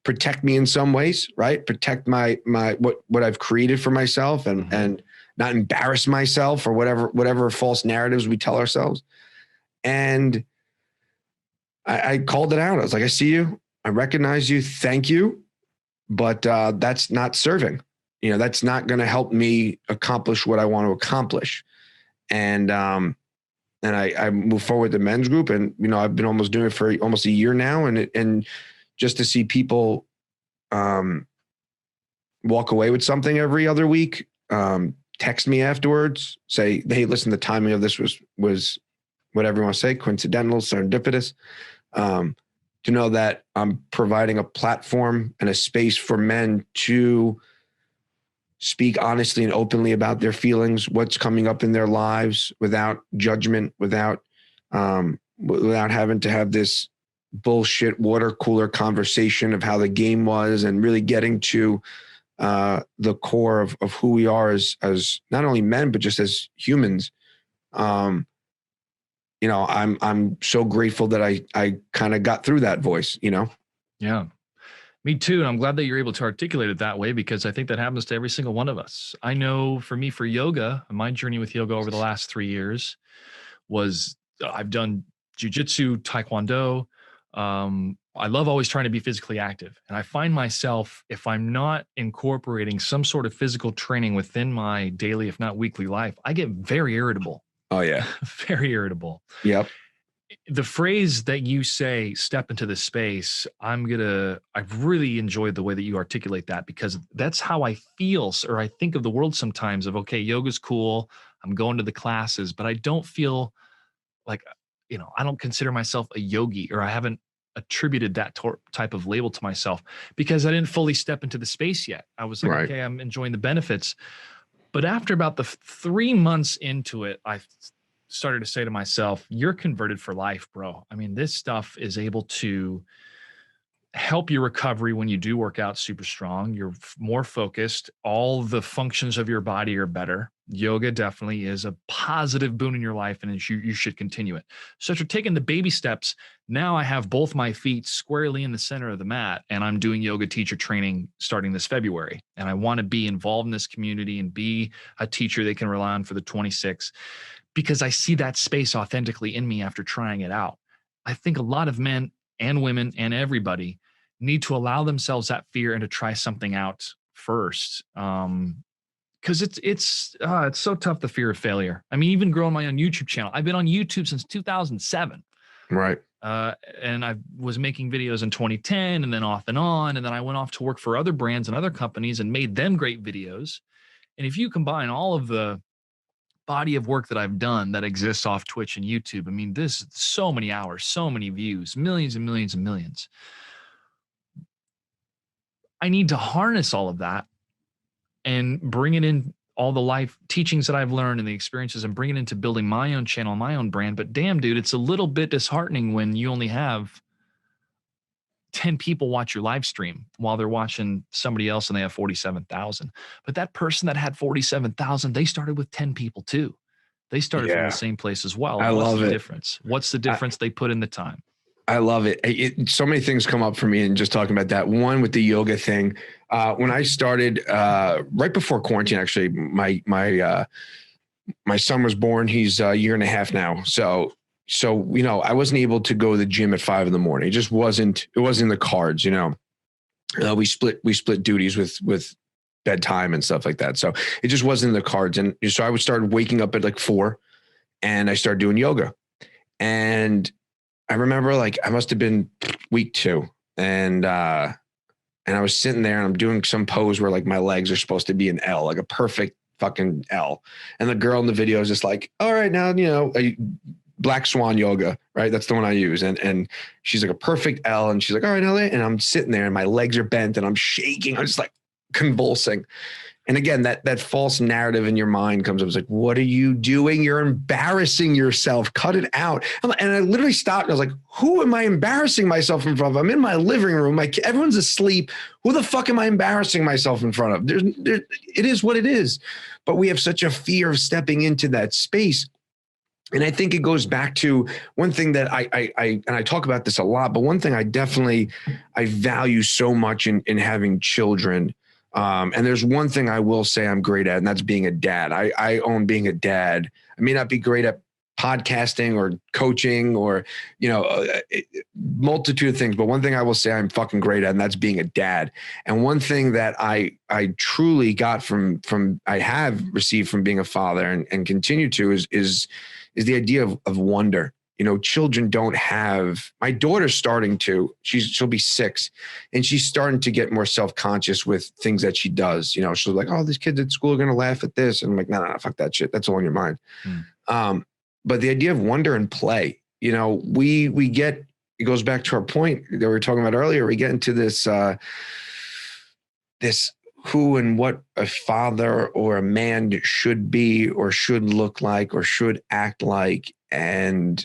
Protect me in some ways, right? Protect my what I've created for myself and not embarrass myself or whatever false narratives we tell ourselves. And I called it out. I was like, I see you. I recognize you. Thank you. But that's not serving. That's not going to help me accomplish what I want to accomplish. And I move forward the men's group, and I've been almost doing it for almost a year now, and just to see people walk away with something every other week. Text me afterwards, say, hey, listen, the timing of this was whatever you want to say, coincidental, serendipitous. To know that I'm providing a platform and a space for men to speak honestly and openly about their feelings, what's coming up in their lives without judgment, without having to have this bullshit water cooler conversation of how the game was, and really getting to the core of who we are as not only men, but just as humans. I'm so grateful that I kind of got through that voice, Yeah, me too. And I'm glad that you're able to articulate it that way, because I think that happens to every single one of us. I know for me, for yoga, my journey with yoga over the last 3 years was I've done jujitsu, taekwondo. I love always trying to be physically active. And I find myself, if I'm not incorporating some sort of physical training within my daily, if not weekly life, I get very irritable. Oh yeah. Very irritable. Yep. The phrase that you say, step into the space, I've really enjoyed the way that you articulate that, because that's how I feel, or I think of the world sometimes of, okay, yoga's cool, I'm going to the classes, but I don't feel like, I don't consider myself a yogi, or I haven't attributed that type of label to myself because I didn't fully step into the space yet. I was like, right. Okay, I'm enjoying the benefits. But after about the 3 months into it, I started to say to myself, you're converted for life, bro. I mean, this stuff is able to help your recovery when you do work out super strong. You're more focused. All the functions of your body are better. Yoga definitely is a positive boon in your life, and you should continue it. So after taking the baby steps, now I have both my feet squarely in the center of the mat, and I'm doing yoga teacher training starting this February. And I want to be involved in this community and be a teacher they can rely on for the 26, because I see that space authentically in me after trying it out. I think a lot of men and women and everybody need to allow themselves that fear and to try something out first. Because it's so tough, the fear of failure. I mean, even growing my own YouTube channel, I've been on YouTube since 2007. Right. And I was making videos in 2010, and then off and on. And then I went off to work for other brands and other companies and made them great videos. And if you combine all of the body of work that I've done that exists off Twitch and YouTube, I mean, this is so many hours, so many views, millions and millions and millions. I need to harness all of that and bring it in, all the life teachings that I've learned and the experiences, and bring it into building my own channel, my own brand. But damn, dude, it's a little bit disheartening when you only have 10 people watch your live stream while they're watching somebody else and they have 47,000. But that person that had 47,000, they started with 10 people too. They started from the same place as well. I love the it. difference? What's the difference? They put in the time. I love it. So many things come up for me, and just talking about that. One, with the yoga thing, when I started right before quarantine, actually, my son was born. He's a year and a half now. So I wasn't able to go to the gym at 5 a.m. It just wasn't in the cards. We split duties with bedtime and stuff like that. So it just wasn't in the cards. And so I would start waking up at like 4, and I started doing yoga. And I remember, like, I must have been week 2, and I was sitting there and I'm doing some pose where, like, my legs are supposed to be an L, like a perfect fucking L. And the girl in the video is just like, all right, now, Black Swan yoga, right? That's the one I use. And she's like a perfect L. And she's like, all right, Elliot. And I'm sitting there and my legs are bent and I'm shaking. I'm just like convulsing. And again, that false narrative in your mind comes up. It's like, what are you doing? You're embarrassing yourself. Cut it out. And I literally stopped. And I was like, who am I embarrassing myself in front of? I'm in my living room. Everyone's asleep. Who the fuck am I embarrassing myself in front of? It is what it is. But we have such a fear of stepping into that space. And I think it goes back to one thing that I talk about this a lot, but one thing I value so much in having children. And there's one thing I will say I'm great at, and that's being a dad. I own being a dad. I may not be great at podcasting or coaching or, multitude of things, but one thing I will say I'm fucking great at, and that's being a dad. And one thing that I truly got I have received from being a father and continue to is the idea of wonder. children don't have, my daughter's starting to, she'll be 6 and she's starting to get more self-conscious with things that she does. She's like, oh, these kids at school are going to laugh at this. And I'm like, no, fuck that shit. That's all in your mind. But the idea of wonder and play, we get, it goes back to our point that we were talking about earlier. We get into this, this who and what a father or a man should be or should look like or should act like. And,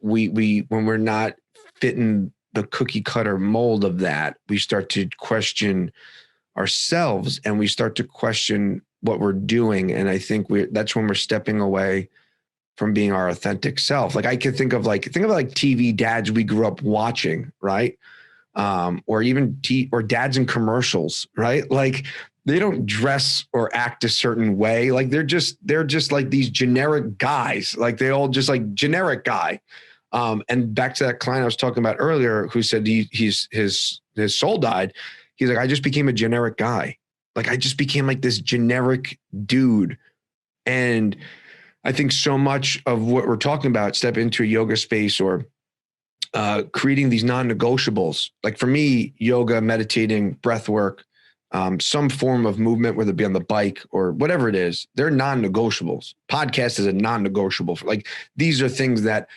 we when we're not fitting the cookie cutter mold of that, we start to question ourselves and we start to question what we're doing. And I think that's when we're stepping away from being our authentic self. Like I could think of TV dads we grew up watching, right? Or even or dads in commercials, right? Like they don't dress or act a certain way. Like they're just like these generic guys. Like they all just like generic guy. And back to that client I was talking about earlier, who said his soul died. He's like, I just became a generic guy. Like I just became like this generic dude. And I think so much of what we're talking about, step into a yoga space or creating these non-negotiables. Like for me, yoga, meditating, breath work, some form of movement, whether it be on the bike or whatever it is, they're non-negotiables. Podcast is a non-negotiable. Like these are things that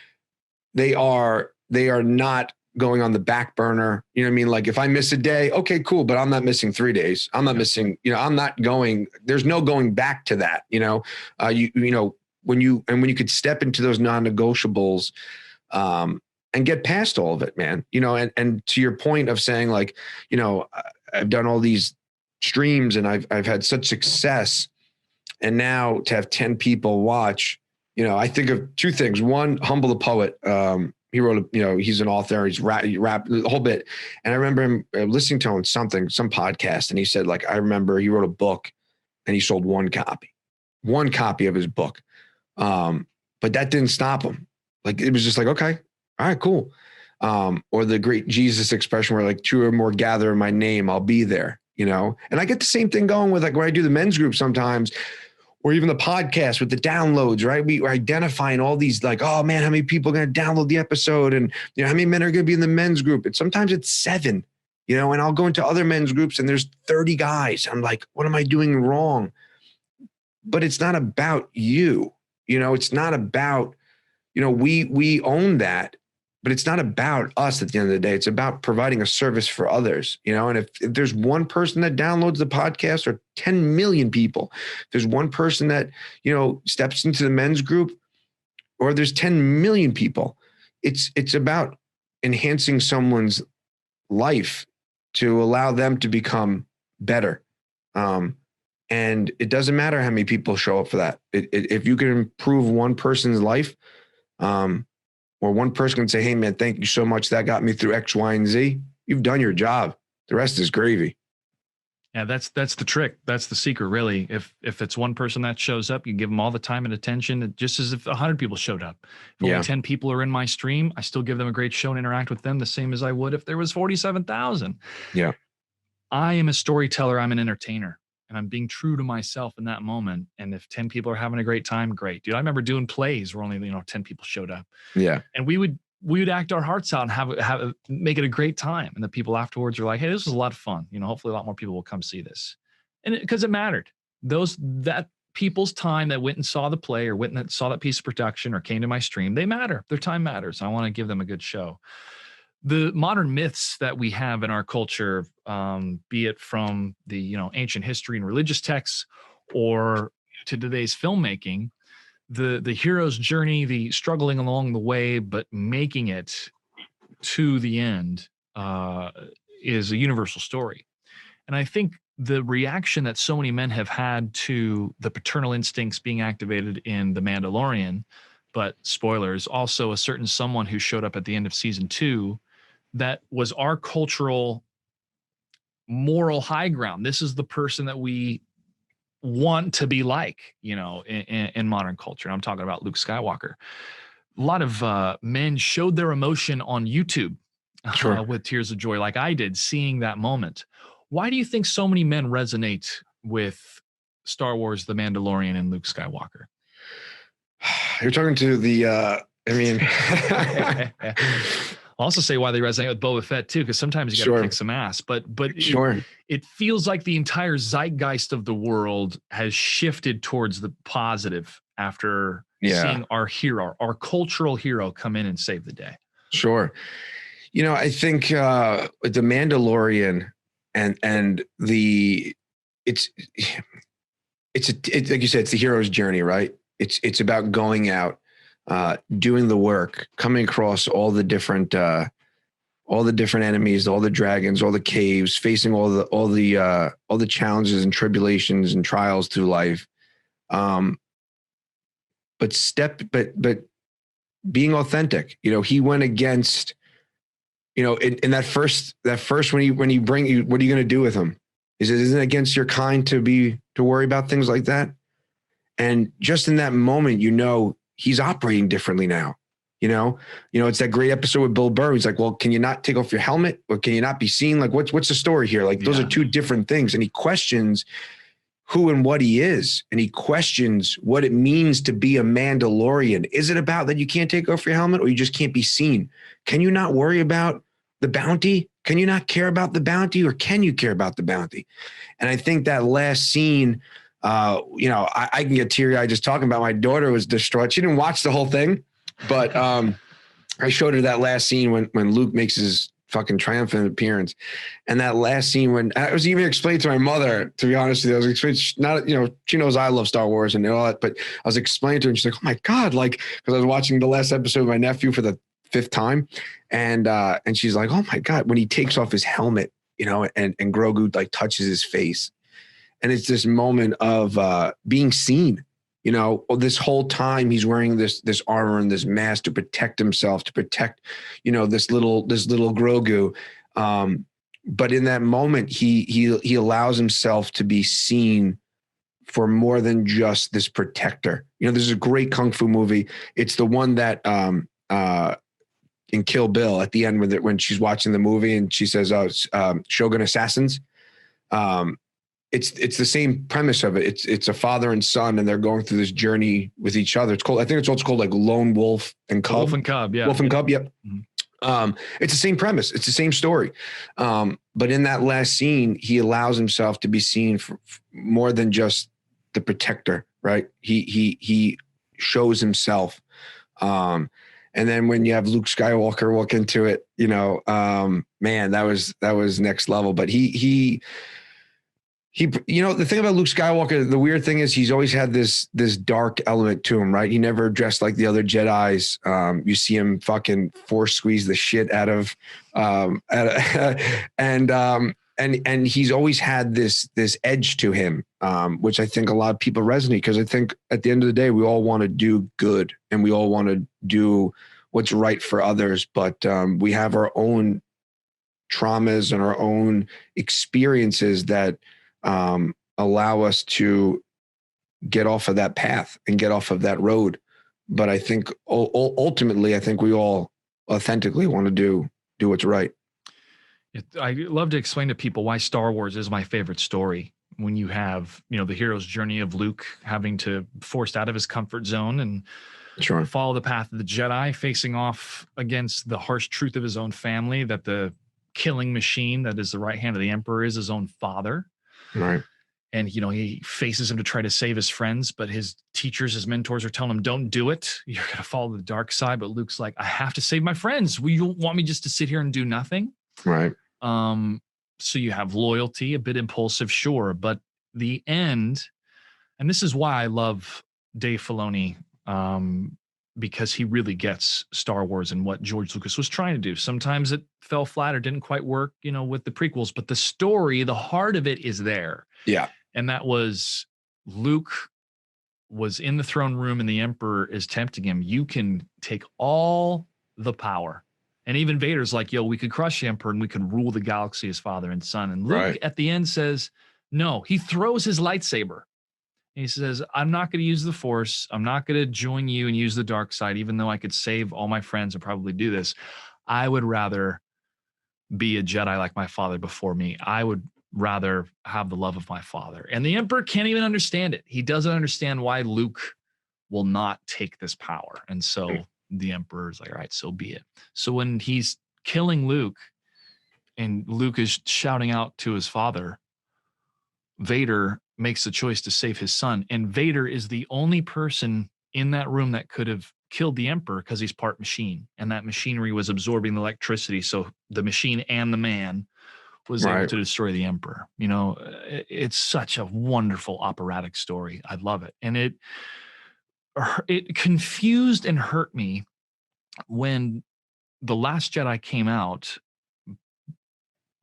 they are not going on the back burner. You know what I mean? Like if I miss a day, okay, cool. But I'm not missing 3 days. I'm not missing, I'm not going, there's no going back to that, when you could step into those non-negotiables, and get past all of it, man, and to your point of saying like, I've done all these streams and I've had such success. And now to have 10 people watch, I think of 2 things. One, Humble the Poet. He wrote, he's an author, he rap the whole bit. And I remember him listening to him some podcast. And he said, like, I remember he wrote a book and he sold one copy of his book. But that didn't stop him. Like, it was just like, okay, all right, cool. Or the great Jesus expression where like 2 or more gather in my name, I'll be there, and I get the same thing going with like when I do the men's group sometimes, or even the podcast with the downloads, right? We're identifying all these like, oh man, how many people are going to download the episode? And how many men are going to be in the men's group? And sometimes it's 7, and I'll go into other men's groups and there's 30 guys. I'm like, what am I doing wrong? But it's not about you, it's not about, we own that. But it's not about us at the end of the day. It's about providing a service for others, and if there's one person that downloads the podcast or 10 million people, if there's one person that, steps into the men's group or there's 10 million people, it's about enhancing someone's life to allow them to become better. And it doesn't matter how many people show up for that. If you can improve one person's life, or one person can say, hey man, thank you so much. That got me through X, Y, and Z. You've done your job. The rest is gravy. Yeah, that's the trick. That's the secret, really. If it's one person that shows up, you give them all the time and attention, just as if 100 people showed up. If only 10 people are in my stream, I still give them a great show and interact with them the same as I would if there was 47,000. Yeah. I am a storyteller. I'm an entertainer. And I'm being true to myself in that moment. And if 10 people are having a great time, great. Dude, I remember doing plays where only 10 people showed up. Yeah. And we would act our hearts out and make it a great time. And the people afterwards are like, hey, this was a lot of fun. Hopefully a lot more people will come see this. And because it mattered. That people's time that went and saw the play or went and saw that piece of production or came to my stream, they matter. Their time matters. I want to give them a good show. The modern myths that we have in our culture, be it from the ancient history and religious texts or to today's filmmaking, the hero's journey, the struggling along the way, but making it to the end is a universal story. And I think the reaction that so many men have had to the paternal instincts being activated in The Mandalorian, but spoilers, also a certain someone who showed up at the end of season 2 that was our cultural moral high ground. This is the person that we want to be like, in modern culture. And I'm talking about Luke Skywalker. A lot of men showed their emotion on YouTube with tears of joy, like I did, seeing that moment. Why do you think so many men resonate with Star Wars, The Mandalorian, and Luke Skywalker? You're talking to the I mean, I'll also say why they resonate with Boba Fett too, because sometimes you got to kick some ass. But it feels like the entire zeitgeist of the world has shifted towards the positive after seeing our hero, our cultural hero, come in and save the day. Sure. You know, I think the Mandalorian and it's like you said, it's the hero's journey, right? It's about going out, doing the work, coming across all the different enemies, all the dragons, all the caves, facing all the challenges and tribulations and trials through life. But being authentic, you know, he went against, you know, in that first when he bring you, what are you going to do with him? Isn't it against your kind to worry about things like that? And just in that moment, you know, he's operating differently now. You know, it's that great episode with Bill Burr. He's like, well, can you not take off your helmet, or can you not be seen? Like, what's the story here? Like, those are two different things. And he questions who and what he is. And he questions what it means to be a Mandalorian. Is it about that you can't take off your helmet, or you just can't be seen? Can you not worry about the bounty? Can you not care about the bounty, or can you care about the bounty? And I think that last scene, you know, I can get teary-eyed just talking about. My daughter was distraught. She didn't watch the whole thing, but I showed her that last scene when Luke makes his fucking triumphant appearance. And that last scene when I was even explained to my mother, to be honest with you, I was explaining, not, you know, she knows I love Star Wars and all that, but I was explaining to her and she's like, oh my God, like, because I was watching the last episode with my nephew for the 5th time. And she's like, oh my God, when he takes off his helmet, you know, and Grogu like touches his face. And it's this moment of being seen. You know, this whole time he's wearing this armor and this mask to protect himself, to protect, you know, this little Grogu. But in that moment, he allows himself to be seen for more than just this protector. You know, there's a great kung fu movie. It's the one that in Kill Bill at the end when she's watching the movie and she says, Shogun Assassins. It's the same premise of it. It's a father and son, and they're going through this journey with each other. It's called, I think it's also called like Lone Wolf and Cub. Wolf and Cub, yeah. Wolf and Cub, yep. Mm-hmm. It's the same premise. It's the same story. But in that last scene, he allows himself to be seen for more than just the protector, right? He shows himself. And then when you have Luke Skywalker walk into it, you know, man, that was next level. But he, you know, the thing about Luke Skywalker, the weird thing is he's always had this dark element to him, right? He never dressed like the other Jedis. You see him fucking force squeeze the shit out of, and he's always had this edge to him, which I think a lot of people resonate, because I think at the end of the day, we all want to do good and we all want to do what's right for others, but we have our own traumas and our own experiences that allow us to get off of that path and get off of that road. But I think ultimately, I think we all authentically want to do what's right. I love to explain to people why Star Wars is my favorite story. When you have, you know, the hero's journey of Luke having to forced out of his comfort zone and follow the path of the Jedi, facing off against the harsh truth of his own family, that the killing machine that is the right hand of the Emperor is his own father. Right. And, you know, he faces him to try to save his friends, but his teachers, his mentors are telling him, don't do it. You're going to follow the dark side. But Luke's like, I have to save my friends. Will you want me just to sit here and do nothing? Right. So you have loyalty, a bit impulsive, sure. But the end, and this is why I love Dave Filoni, because he really gets Star Wars and what George Lucas was trying to do. Sometimes it fell flat or didn't quite work, you know, with the prequels, but the story, the heart of it is there. Yeah. And that was Luke was in the throne room and the Emperor is tempting him. You can take all the power. And even Vader's like, yo, we could crush the Emperor and we could rule the galaxy as father and son. And Luke at the end says, no, he throws his lightsaber. He says, I'm not going to use the Force. I'm not going to join you and use the dark side, even though I could save all my friends and probably do this. I would rather be a Jedi like my father before me. I would rather have the love of my father. And the Emperor can't even understand it. He doesn't understand why Luke will not take this power. And so the Emperor is like, all right, so be it. So when he's killing Luke and Luke is shouting out to his father, Vader makes the choice to save his son. And Vader is the only person in that room that could have killed the Emperor because he's part machine. And that machinery was absorbing the electricity. So the machine and the man was able to destroy the Emperor. You know, it's such a wonderful operatic story. I love it. And it confused and hurt me when The Last Jedi came out,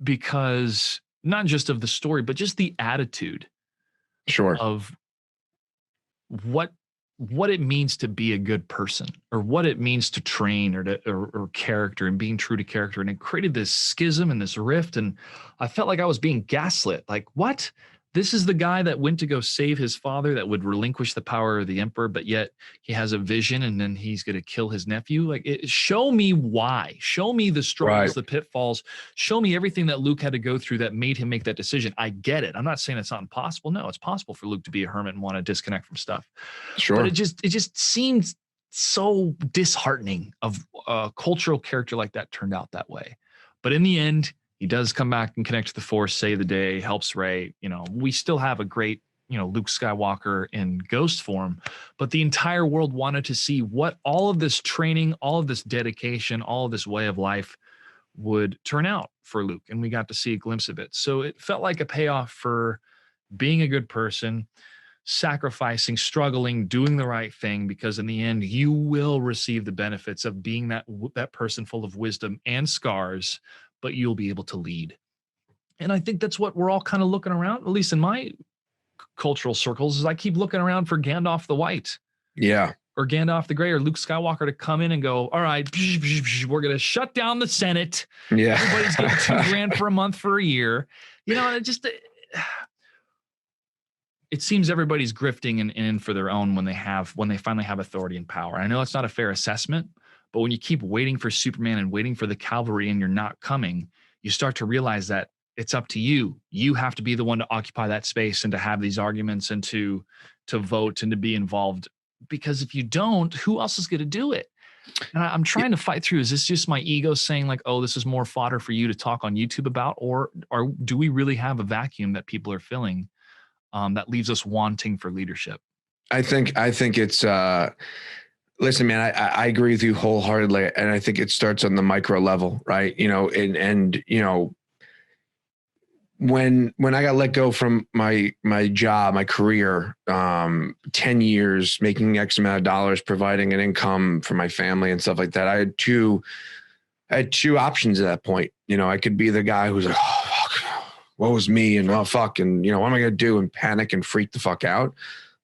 because not just of the story, but just the attitude of what it means to be a good person, or what it means to train, or character, and being true to character. And it created this schism and this rift. And I felt like I was being gaslit. Like, what? This is the guy that went to go save his father, that would relinquish the power of the Emperor, but yet he has a vision and then he's going to kill his nephew. Like, show me why. Show me the struggles, the pitfalls. Show me everything that Luke had to go through that made him make that decision. I get it. I'm not saying it's not impossible. No, it's possible for Luke to be a hermit and want to disconnect from stuff. But it just seems so disheartening of a cultural character like that turned out that way. But in the end, he does come back and connect to the Force, save the day, helps Rey. You know, we still have a great, you know, Luke Skywalker in ghost form, but the entire world wanted to see what all of this training, all of this dedication, all of this way of life would turn out for Luke. And we got to see a glimpse of it. So it felt like a payoff for being a good person, sacrificing, struggling, doing the right thing, because in the end, you will receive the benefits of being that person full of wisdom and scars, but you'll be able to lead. And I think that's what we're all kind of looking around, at least in my cultural circles, is I keep looking around for Gandalf the White. Yeah. Or Gandalf the Gray, or Luke Skywalker to come in and go, all right, we're going to shut down the Senate. Yeah. Everybody's getting $2,000 for a month for a year. You know, it seems everybody's grifting and in for their own when they finally have authority and power. I know it's not a fair assessment, but when you keep waiting for Superman and waiting for the cavalry and you're not coming, you start to realize that it's up to you. You have to be the one to occupy that space and to have these arguments and to vote and to be involved. Because if you don't, who else is going to do it? And I'm trying to fight through. Is this just my ego saying like, oh, this is more fodder for you to talk on YouTube about? Or do we really have a vacuum that people are filling that leaves us wanting for leadership? I think it's, listen, man, I agree with you wholeheartedly. And I think it starts on the micro level, right? You know, and you know, when I got let go from my job, my career, 10 years, making X amount of dollars, providing an income for my family and stuff like that, I had two options at that point. You know, I could be the guy who's like, oh, fuck, woe is me, and well, fuck, and you know, what am I going to do, and panic and freak the fuck out.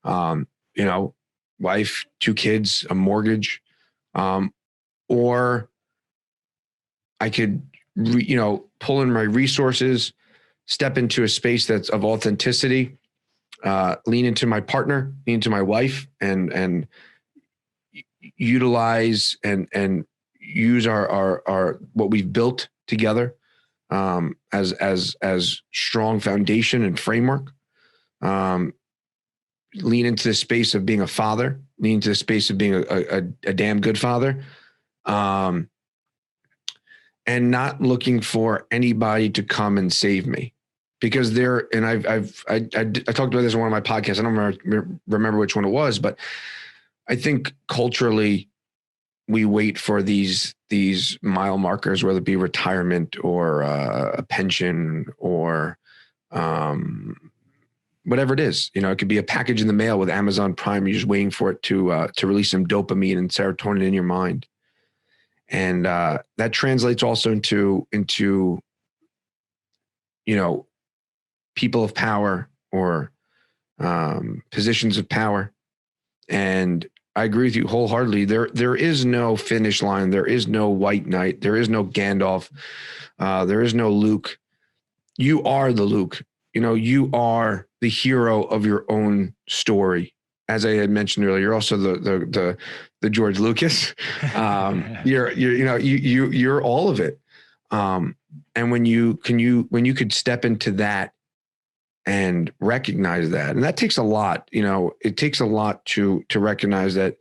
You know, wife, 2 kids, a mortgage, or I could, pull in my resources, step into a space that's of authenticity, lean into my partner, lean into my wife, and utilize and use our what we've built together as strong foundation and framework. Lean into the space of being a father, lean into the space of being a damn good father, and not looking for anybody to come and save me, because I talked about this in one of my podcasts. I don't remember which one it was, but I think culturally we wait for these mile markers, whether it be retirement or a pension or whatever it is. You know, it could be a package in the mail with Amazon Prime. You're just waiting for it to release some dopamine and serotonin in your mind. And that translates also into, you know, people of power or positions of power. And I agree with you wholeheartedly. There is no finish line. There is no white knight. There is no Gandalf. There is no Luke. You are the Luke. You know, you are the hero of your own story. As I had mentioned earlier, you're also the George Lucas. You're all of it. And when you could step into that and recognize that, and that takes a lot. You know, it takes a lot to recognize that,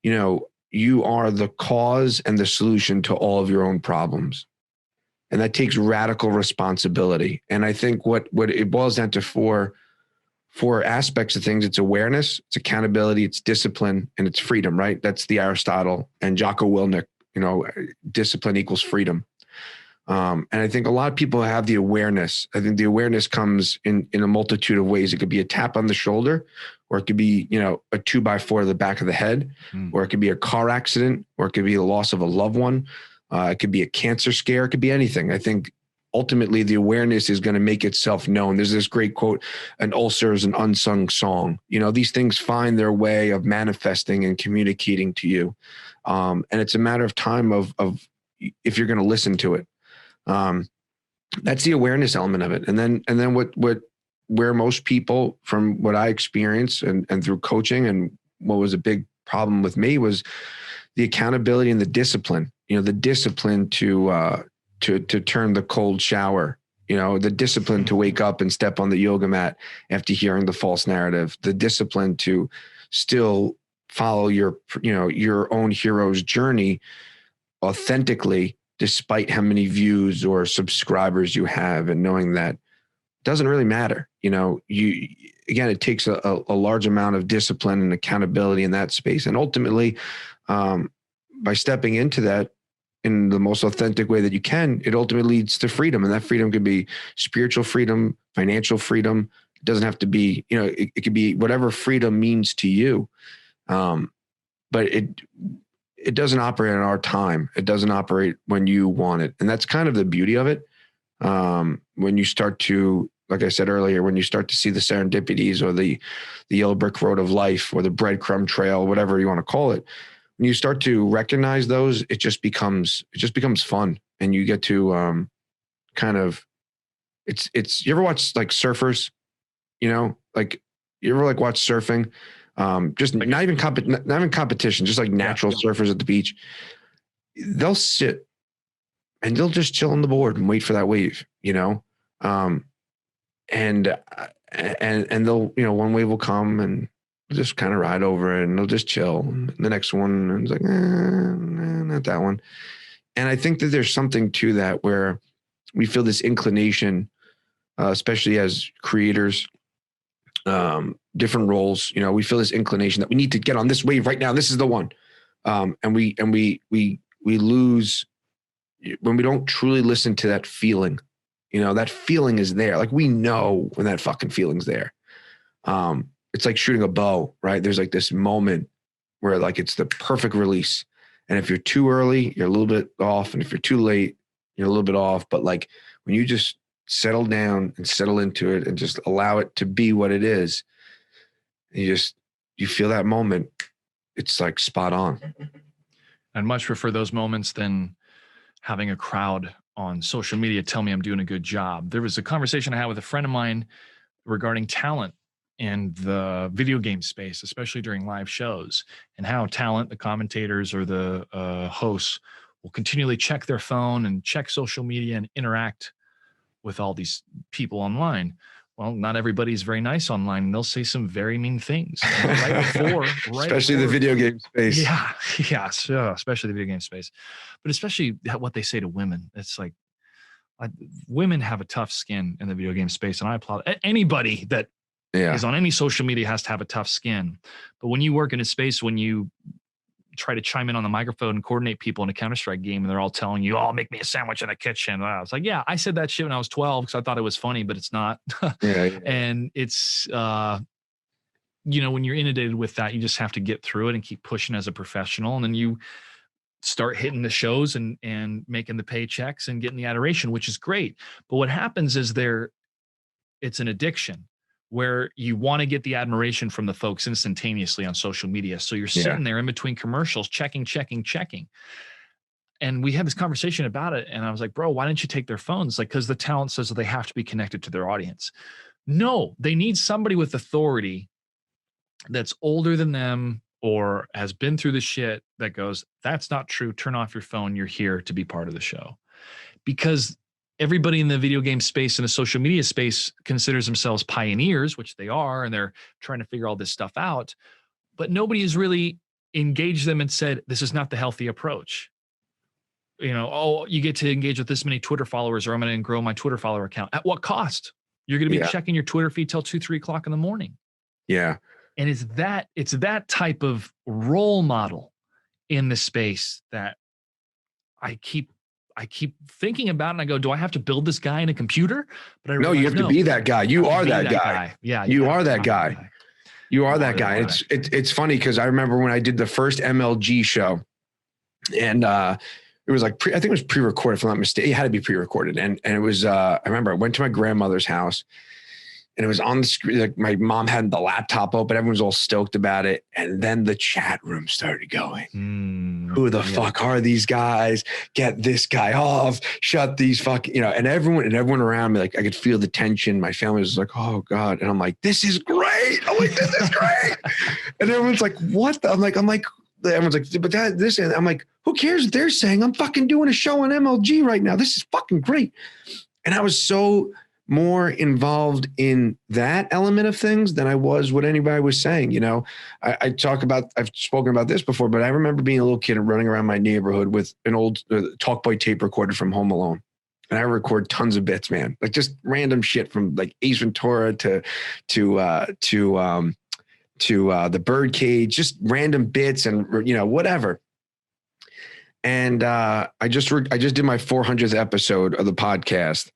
you know, you are the cause and the solution to all of your own problems. And that takes radical responsibility. And I think what it boils down to four aspects of things. It's awareness, it's accountability, it's discipline, and it's freedom, right? That's the Aristotle and Jocko Willink, discipline equals freedom. And I think a lot of people have the awareness. I think the awareness comes in a multitude of ways. It could be a tap on the shoulder, or it could be, a 2x4 to the back of the head, or it could be a car accident, or it could be the loss of a loved one. It could be a cancer scare. It could be anything. I think ultimately the awareness is going to make itself known. There's this great quote, an ulcer is an unsung song. These things find their way of manifesting and communicating to you. And it's a matter of time of if you're going to listen to it. That's the awareness element of it. And then where most people, from what I experienced and through coaching, and what was a big problem with me, was the accountability and the discipline, the discipline to turn the cold shower, the discipline to wake up and step on the yoga mat after hearing the false narrative, the discipline to still follow your own hero's journey authentically, despite how many views or subscribers you have, and knowing that doesn't really matter. It takes a large amount of discipline and accountability in that space. And ultimately, by stepping into that in the most authentic way that you can, it ultimately leads to freedom. And that freedom could be spiritual freedom, financial freedom. It doesn't have to be, it could be whatever freedom means to you. But it doesn't operate on our time. It doesn't operate when you want it. And that's kind of the beauty of it. When you start to, like I said earlier, when you start to see the serendipities or the yellow brick road of life, or the breadcrumb trail, whatever you want to call it, when you start to recognize those, it just becomes fun. And you get to, you ever watch like surfers, like you ever like watch surfing? Just like, not even competition, just like natural surfers at the beach. They'll sit and they'll just chill on the board and wait for that wave, and they'll, one wave will come and just kind of ride over it, and they'll just chill. And the next one, and it's like, not that one. And I think that there's something to that, where we feel this inclination, especially as creators, different roles, we feel this inclination that we need to get on this wave right now. This is the one. And we lose when we don't truly listen to that feeling. That feeling is there. Like, we know when that fucking feeling's there. It's like shooting a bow, right? There's like this moment where like it's the perfect release. And if you're too early, you're a little bit off. And if you're too late, you're a little bit off. But like when you just settle down and settle into it and just allow it to be what it is, you feel that moment. It's like spot on. I'd much prefer those moments than having a crowd on social media tell me I'm doing a good job. There was a conversation I had with a friend of mine regarding talent in the video game space, especially during live shows, and how talent, the commentators or the hosts, will continually check their phone and check social media and interact with all these people online. Well, not everybody's very nice online, and they'll say some very mean things. Especially the video game space. Yeah, so especially the video game space, but especially what they say to women. It's like, women have a tough skin in the video game space, and I applaud anybody that is on any social media has to have a tough skin. But when you work in a space, when you try to chime in on the microphone and coordinate people in a Counter-Strike game, and they're all telling you, "Oh, make me a sandwich in the kitchen." I was like, yeah, I said that shit when I was 12 because I thought it was funny, but it's not. And it's, when you're inundated with that, you just have to get through it and keep pushing as a professional. And then you start hitting the shows and making the paychecks and getting the adoration, which is great. But what happens is it's an addiction, where you want to get the admiration from the folks instantaneously on social media. So you're sitting there in between commercials, checking. And we had this conversation about it. And I was like, bro, why didn't you take their phones? Like, because the talent says that they have to be connected to their audience. No, they need somebody with authority that's older than them or has been through the shit that goes, that's not true. Turn off your phone. You're here to be part of the show. Because everybody in the video game space and the social media space considers themselves pioneers, which they are, and they're trying to figure all this stuff out. But nobody is really engaged them and said, this is not the healthy approach. Oh, you get to engage with this many Twitter followers, or I'm going to grow my Twitter follower account. At what cost? You're going to be checking your Twitter feed till 2, 3 o'clock in the morning. Yeah. And it's that type of role model in the space that I keep thinking about, and I go, do I have to build this guy in a computer? But no, you have to be that guy. You are that guy. Yeah, you are that guy. You are that guy. It's funny because I remember when I did the first MLG show, and it was like I think it was pre-recorded, if I'm not mistaken. It had to be pre-recorded, and it was. I remember I went to my grandmother's house, and it was on the screen. Like my mom had the laptop open, everyone was all stoked about it, and then the chat room started going. Who the fuck are these guys? Get this guy off! Shut these fucking, and everyone around me, like I could feel the tension. My family was like, "Oh God," and I'm like, "This is great!" I'm like, "This is great," and everyone's like, "What?" I'm like, everyone's like, "But that this," and I'm like, "Who cares what they're saying? I'm fucking doing a show on MLG right now. This is fucking great," and I was so more involved in that element of things than I was what anybody was saying. I've spoken about this before, but I remember being a little kid and running around my neighborhood with an old Talkboy tape recorder from Home Alone. And I record tons of bits, man, like just random shit from like Ace Ventura to the Birdcage, just random bits and, whatever. And I just did my 400th episode of the podcast,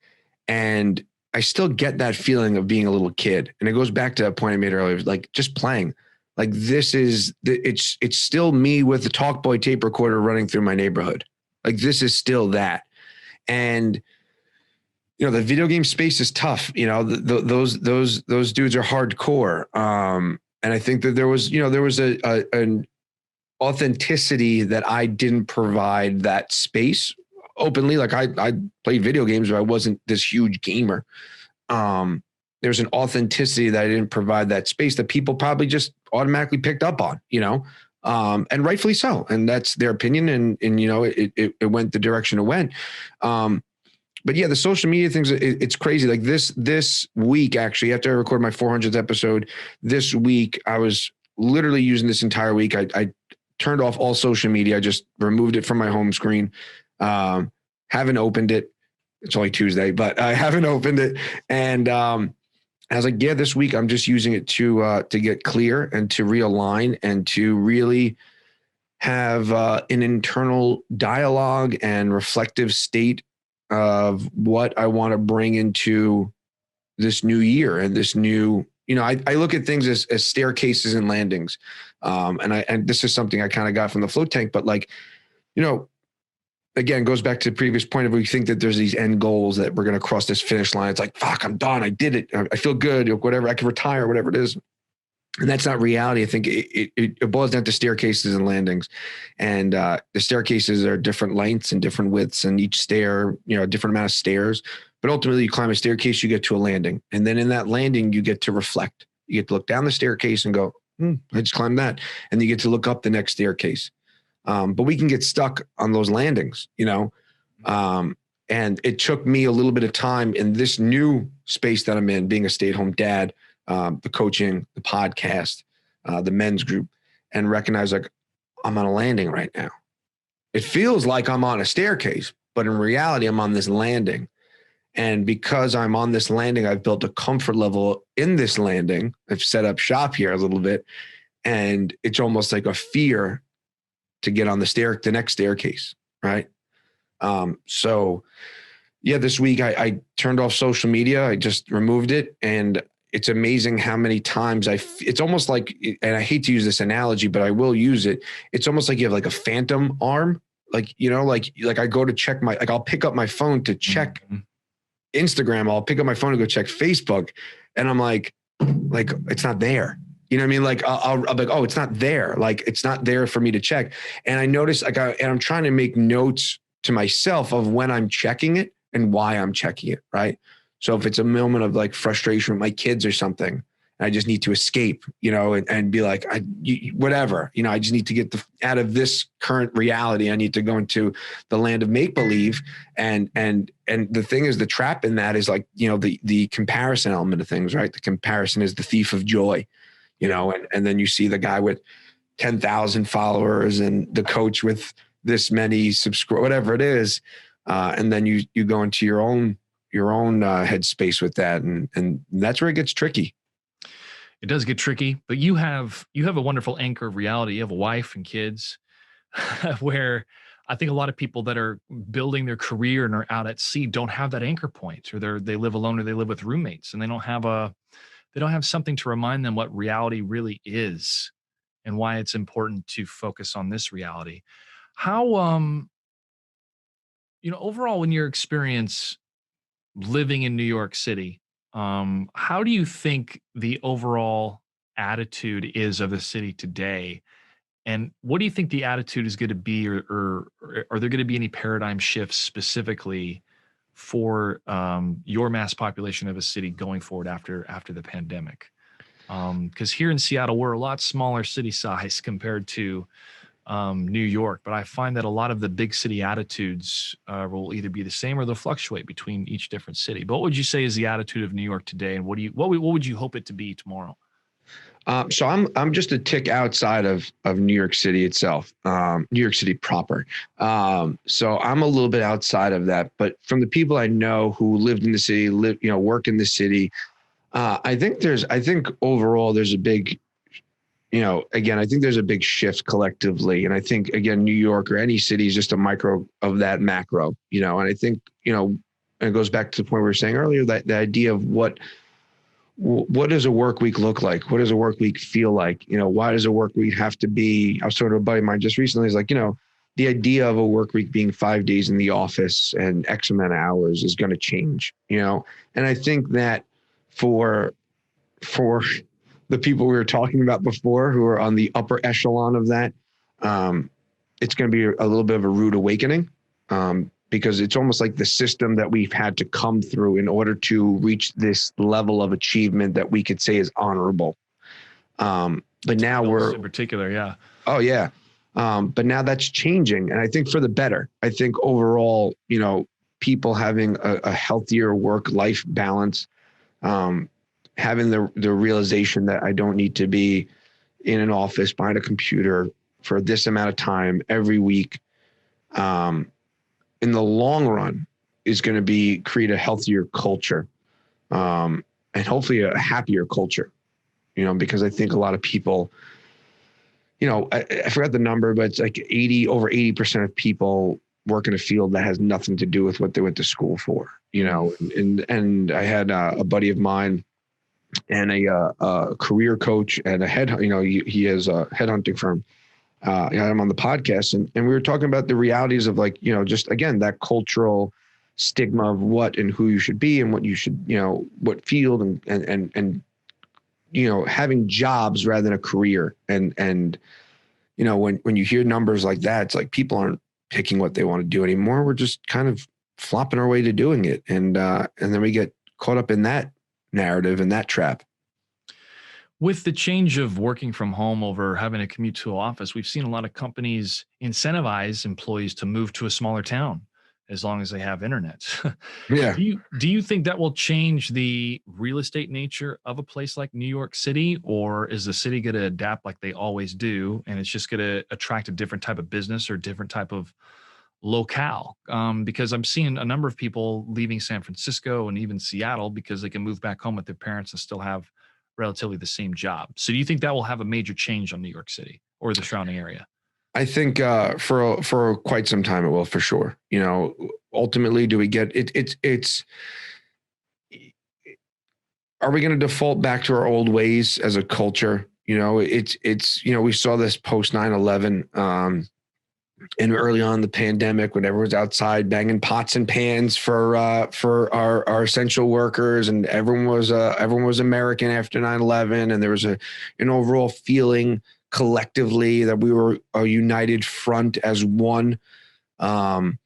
and I still get that feeling of being a little kid. And it goes back to a point I made earlier, like just playing. Like it's still me with the Talkboy tape recorder running through my neighborhood. Like this is still that. And, the video game space is tough. Those dudes are hardcore. And I think that there was an authenticity that I didn't provide that space openly. Like I played video games, but I wasn't this huge gamer. There's an authenticity that I didn't provide that space that people probably just automatically picked up on, and rightfully so. And that's their opinion. And it went the direction it went. But yeah, the social media things, it's crazy. Like this week, actually, after I recorded my 400th episode, this week, I was literally using this entire week. I turned off all social media. I just removed it from my home screen. Haven't opened it. It's only Tuesday, but I haven't opened it. And I was like, yeah, this week I'm just using it to get clear and to realign and to really have an internal dialogue and reflective state of what I want to bring into this new year and this new, I look at things as staircases and landings. And this is something I kind of got from the float tank, but like, again, goes back to the previous point of we think that there's these end goals that we're going to cross this finish line. It's like, fuck, I'm done. I did it. I feel good, whatever. I can retire, whatever it is. And that's not reality. I think it boils down to staircases and landings. And the staircases are different lengths and different widths, and each stair, a different amount of stairs. But ultimately, you climb a staircase, you get to a landing. And then in that landing, you get to reflect. You get to look down the staircase and go, I just climbed that. And you get to look up the next staircase. But we can get stuck on those landings, and it took me a little bit of time in this new space that I'm in, being a stay-at-home dad, the coaching, the podcast, the men's group, and recognize like I'm on a landing right now. It feels like I'm on a staircase, but in reality, I'm on this landing. And because I'm on this landing, I've built a comfort level in this landing. I've set up shop here a little bit, and it's almost like a fear to get on the next staircase. Right. So yeah, this week I turned off social media. I just removed it. And it's amazing how many times it's almost like, and I hate to use this analogy, but I will use it. It's almost like you have like a phantom arm. Like, like I go to check I'll pick up my phone to check Instagram. I'll pick up my phone to go check Facebook. And I'm like, it's not there. You know what I mean? Like I'll be like, oh, it's not there. Like it's not there for me to check. And I noticed and I'm trying to make notes to myself of when I'm checking it and why I'm checking it. Right. So if it's a moment of like frustration with my kids or something, I just need to escape, and be like, whatever, I just need to get out of this current reality. I need to go into the land of make believe. And the thing is, the trap in that is like, the comparison element of things, right? The comparison is the thief of joy. And then you see the guy with 10,000 followers and the coach with this many whatever it is. And then you go into your own headspace with that. And that's where it gets tricky. It does get tricky, but you have a wonderful anchor of reality. You have a wife and kids where I think a lot of people that are building their career and are out at sea don't have that anchor point, or they live alone, or they live with roommates, and they don't have something to remind them what reality really is and why it's important to focus on this reality. How overall, in your experience living in New York City, how do you think the overall attitude is of the city today? And what do you think the attitude is going to be, or are there going to be any paradigm shifts specifically for your mass population of a city going forward after the pandemic? Because here in Seattle, we're a lot smaller city size compared to New York, but I find that a lot of the big city attitudes will either be the same or they'll fluctuate between each different city. But what would you say is the attitude of New York today, and what would you hope it to be tomorrow? So I'm just a tick outside of New York City itself, New York City proper. So I'm a little bit outside of that, but from the people I know who lived in the city, work in the city, I think overall there's a big, again, I think there's a big shift collectively. And I think, again, New York or any city is just a micro of that macro, and I think, and it goes back to the point we were saying earlier, that the idea of what does a work week look like? What does a work week feel like? Why does a work week have to be? I was talking to a buddy of mine just recently. He's like, the idea of a work week being 5 days in the office and X amount of hours is going to change, and I think that for the people we were talking about before who are on the upper echelon of that, it's going to be a little bit of a rude awakening, because it's almost like the system that we've had to come through in order to reach this level of achievement that we could say is honorable. But now we're in particular, yeah. Oh yeah. But now that's changing. And I think for the better. I think overall, people having a healthier work-life balance, having the realization that I don't need to be in an office behind a computer for this amount of time every week, in the long run is going to create a healthier culture, and hopefully a happier culture, because I think a lot of people, I forgot the number, but it's like over 80% of people work in a field that has nothing to do with what they went to school for, and I had a buddy of mine and a career coach and he has a headhunting firm. I had him on the podcast, and we were talking about the realities of just again, that cultural stigma of what and who you should be and what you should, what field and having jobs rather than a career. And when you hear numbers like that, it's like people aren't picking what they want to do anymore. We're just kind of flopping our way to doing it. And then we get caught up in that narrative and that trap. With the change of working from home over having to commute to an office, we've seen a lot of companies incentivize employees to move to a smaller town as long as they have internet. Yeah. Do you think that will change the real estate nature of a place like New York City, or is the city going to adapt like they always do, and it's just going to attract a different type of business or different type of locale? Because I'm seeing a number of people leaving San Francisco and even Seattle because they can move back home with their parents and still have relatively the same job. So do you think that will have a major change on New York City or the surrounding area? I think for quite some time it will, for sure. Ultimately, do we get it? Are we going to default back to our old ways as a culture? We saw this post 9/11, and early on in the pandemic, when everyone's outside banging pots and pans for our essential workers, and everyone was American after 9/11, and there was an overall feeling collectively that we were a united front as one. And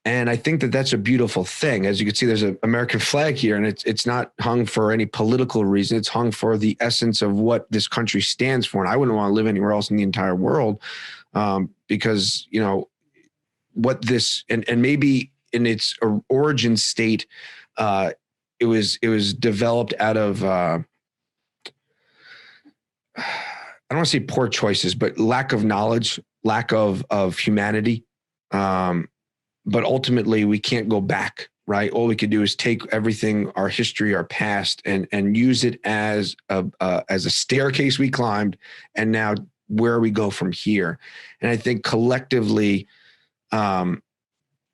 I think that that's a beautiful thing. As you can see, there's an American flag here, and it's not hung for any political reason. It's hung for the essence of what this country stands for. And I wouldn't want to live anywhere else in the entire world, because, what this, and maybe in its origin state, it was developed out of, don't want to say poor choices, but lack of knowledge, lack of humanity. But ultimately we can't go back, right? All we could do is take everything, our history, our past, and use it as a staircase we climbed. And now where we go from here. And I think collectively,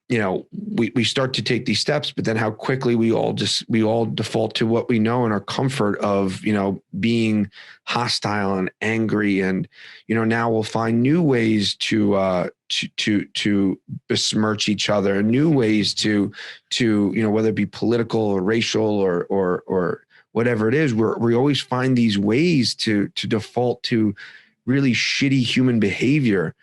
we start to take these steps, but then how quickly we all default to what we know and our comfort of, being hostile and angry. And, now we'll find new ways to besmirch each other, new ways to, whether it be political or racial or whatever it is, we always find these ways to default to really shitty human behavior.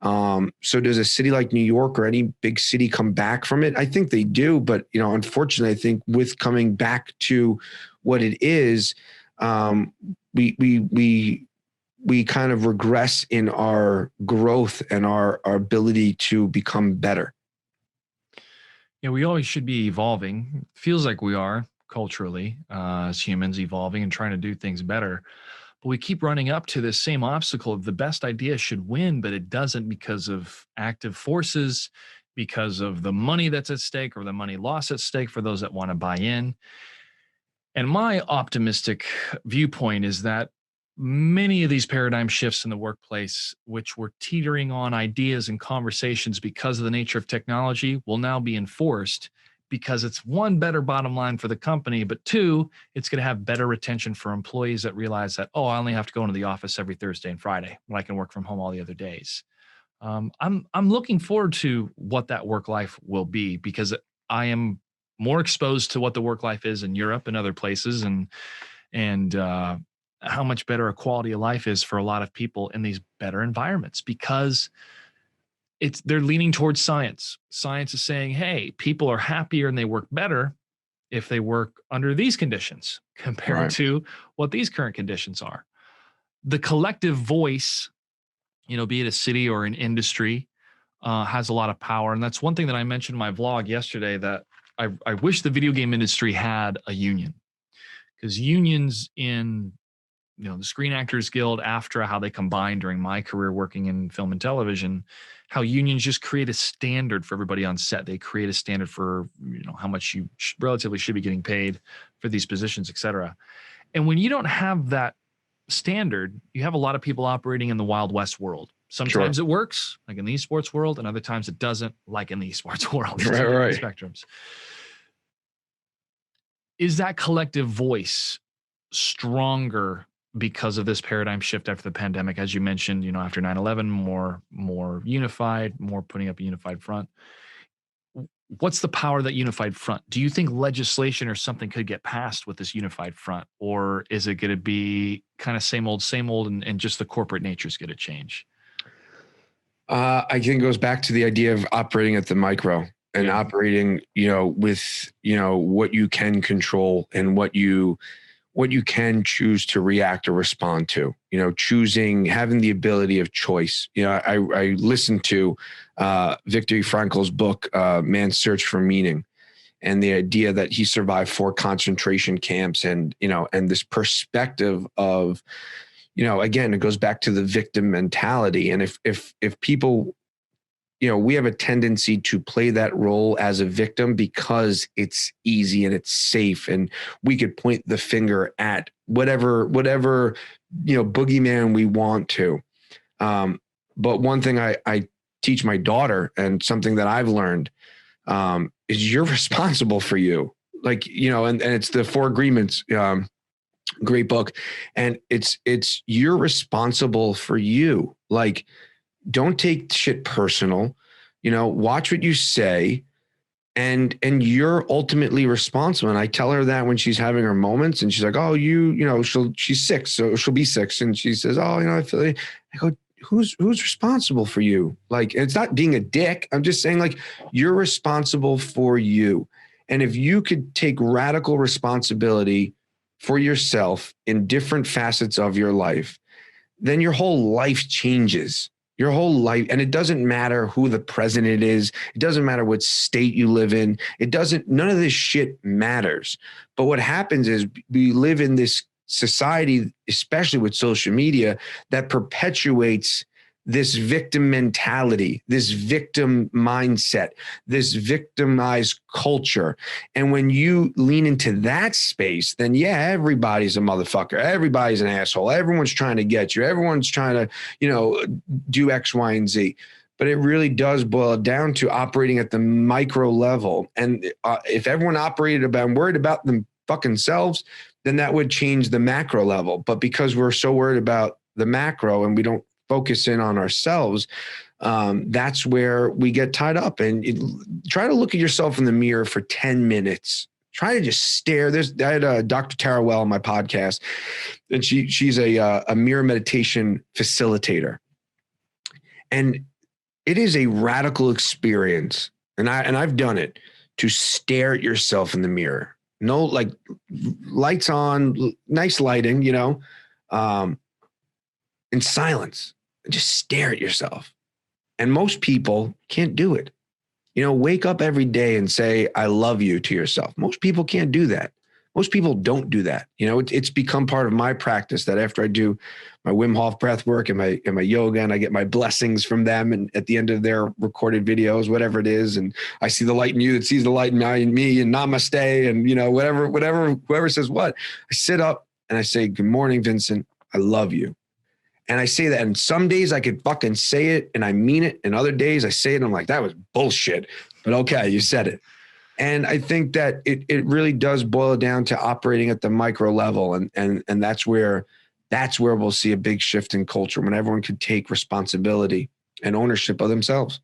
So does a city like New York or any big city come back from it? I think they do, but unfortunately, I think with coming back to what it is, we kind of regress in our growth and our ability to become better. Yeah, we always should be evolving. Feels like we are culturally as humans, evolving and trying to do things better. But we keep running up to this same obstacle of the best idea should win, but it doesn't because of active forces, because of the money that's at stake or the money lost at stake for those that want to buy in. And my optimistic viewpoint is that many of these paradigm shifts in the workplace, which were teetering on ideas and conversations because of the nature of technology, will now be enforced because it's one, better bottom line for the company, but two, it's going to have better retention for employees that realize that, oh, I only have to go into the office every Thursday and Friday when I can work from home all the other days. I'm looking forward to what that work life will be because I am more exposed to what the work life is in Europe and other places, and how much better a quality of life is for a lot of people in these better environments because they're leaning towards science. Science is saying, hey, people are happier and they work better if they work under these conditions compared to what these current conditions are. The collective voice, be it a city or an industry, has a lot of power. And that's one thing that I mentioned in my vlog yesterday, that I wish the video game industry had a union, because unions in the Screen Actors Guild, AFTRA, how they combined during my career working in film and television, how unions just create a standard for everybody on set. They create a standard for how much you relatively should be getting paid for these positions, et cetera. And when you don't have that standard, you have a lot of people operating in the Wild West world. Sometimes it works, like in the esports world, and other times it doesn't, like in the esports world. Right. Spectrums. Is that collective voice stronger because of this paradigm shift after the pandemic? As you mentioned, after 9/11, more unified, more putting up a unified front. What's the power of that unified front? Do you think legislation or something could get passed with this unified front? Or is it going to be kind of same old, and just the corporate nature is going to change? I think it goes back to the idea of operating at the micro and operating, with, what you can control and what you can choose to react or respond to, having the ability of choice. I listened to Viktor Frankl's book, Man's Search for Meaning, and the idea that he survived 4 concentration camps and this perspective of, again, it goes back to the victim mentality. And if people, we have a tendency to play that role as a victim because it's easy and it's safe, and we could point the finger at whatever boogeyman we want to. But one thing I teach my daughter, and something that I've learned, is you're responsible for you. Like, and it's the 4 Agreements, great book. And it's you're responsible for you. Like, don't take shit personal, watch what you say, and you're ultimately responsible. And I tell her that when she's having her moments and she's like, oh, she's 6, so she'll be 6. And she says, oh, I feel like, I go, who's responsible for you? Like, it's not being a dick. I'm just saying, like, you're responsible for you. And if you could take radical responsibility for yourself in different facets of your life, then your whole life changes. Your whole life. And it doesn't matter who the president is. It doesn't matter what state you live in. None of this shit matters. But what happens is we live in this society, especially with social media, that perpetuates this victim mentality, this victim mindset, this victimized culture. And when you lean into that space, then yeah, everybody's a motherfucker. Everybody's an asshole. Everyone's trying to get you. Everyone's trying to, do X, Y, and Z. But it really does boil down to operating at the micro level. And if everyone operated worried about them fucking selves, then that would change the macro level. But because we're so worried about the macro and we don't focus in on ourselves, that's where we get tied up. And try to look at yourself in the mirror for 10 minutes. Try to just stare. I had Dr. Tara Well on my podcast, and she's a mirror meditation facilitator. And it is a radical experience. And I've done it, to stare at yourself in the mirror. No, like, lights on, nice lighting, in silence, and just stare at yourself. And most people can't do it. Wake up every day and say, I love you to yourself. Most people can't do that. Most people don't do that. It's become part of my practice that after I do my Wim Hof breath work and my yoga, and I get my blessings from them, and at the end of their recorded videos, whatever it is, and I see the light in you that sees the light in me, and namaste, and whoever says what, I sit up and I say, good morning, Vincent. I love you. And I say that, and some days I could fucking say it and I mean it. And other days I say it and I'm like, that was bullshit. But okay, you said it. And I think that it really does boil down to operating at the micro level. And that's where we'll see a big shift in culture, when everyone could take responsibility and ownership of themselves.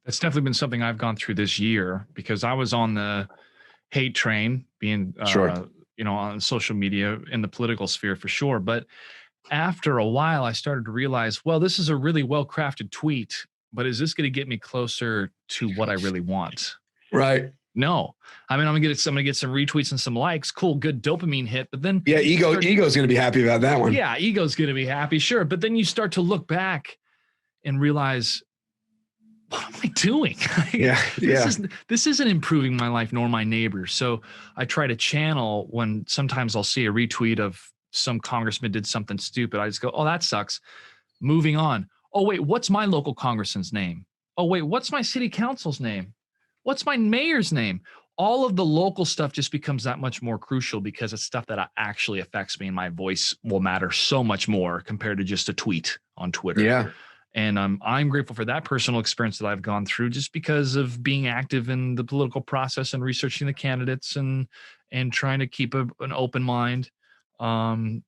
That's definitely been something I've gone through this year, because I was on the hate train, being, Sure. On social media, in the political sphere for sure. But after a while, I started to realize, well, this is a really well-crafted tweet, but is this going to get me closer to what I really want? Right. No. I mean, I'm gonna get some retweets and some likes. Cool, good dopamine hit. But then ego's going to be happy about that one. Yeah, ego's going to be happy, sure. But then you start to look back and realize, what am I doing? This isn't improving my life nor my neighbors. So I try to channel, when sometimes I'll see a retweet of some congressman did something stupid, I just go, oh, that sucks. Moving on. Oh, wait, what's my local congressman's name? Oh, wait, what's my city council's name? What's my mayor's name? All of the local stuff just becomes that much more crucial, because it's stuff that actually affects me, and my voice will matter so much more compared to just a tweet on Twitter. Yeah. And I'm grateful for that personal experience that I've gone through, just because of being active in the political process and researching the candidates and trying to keep an open mind. But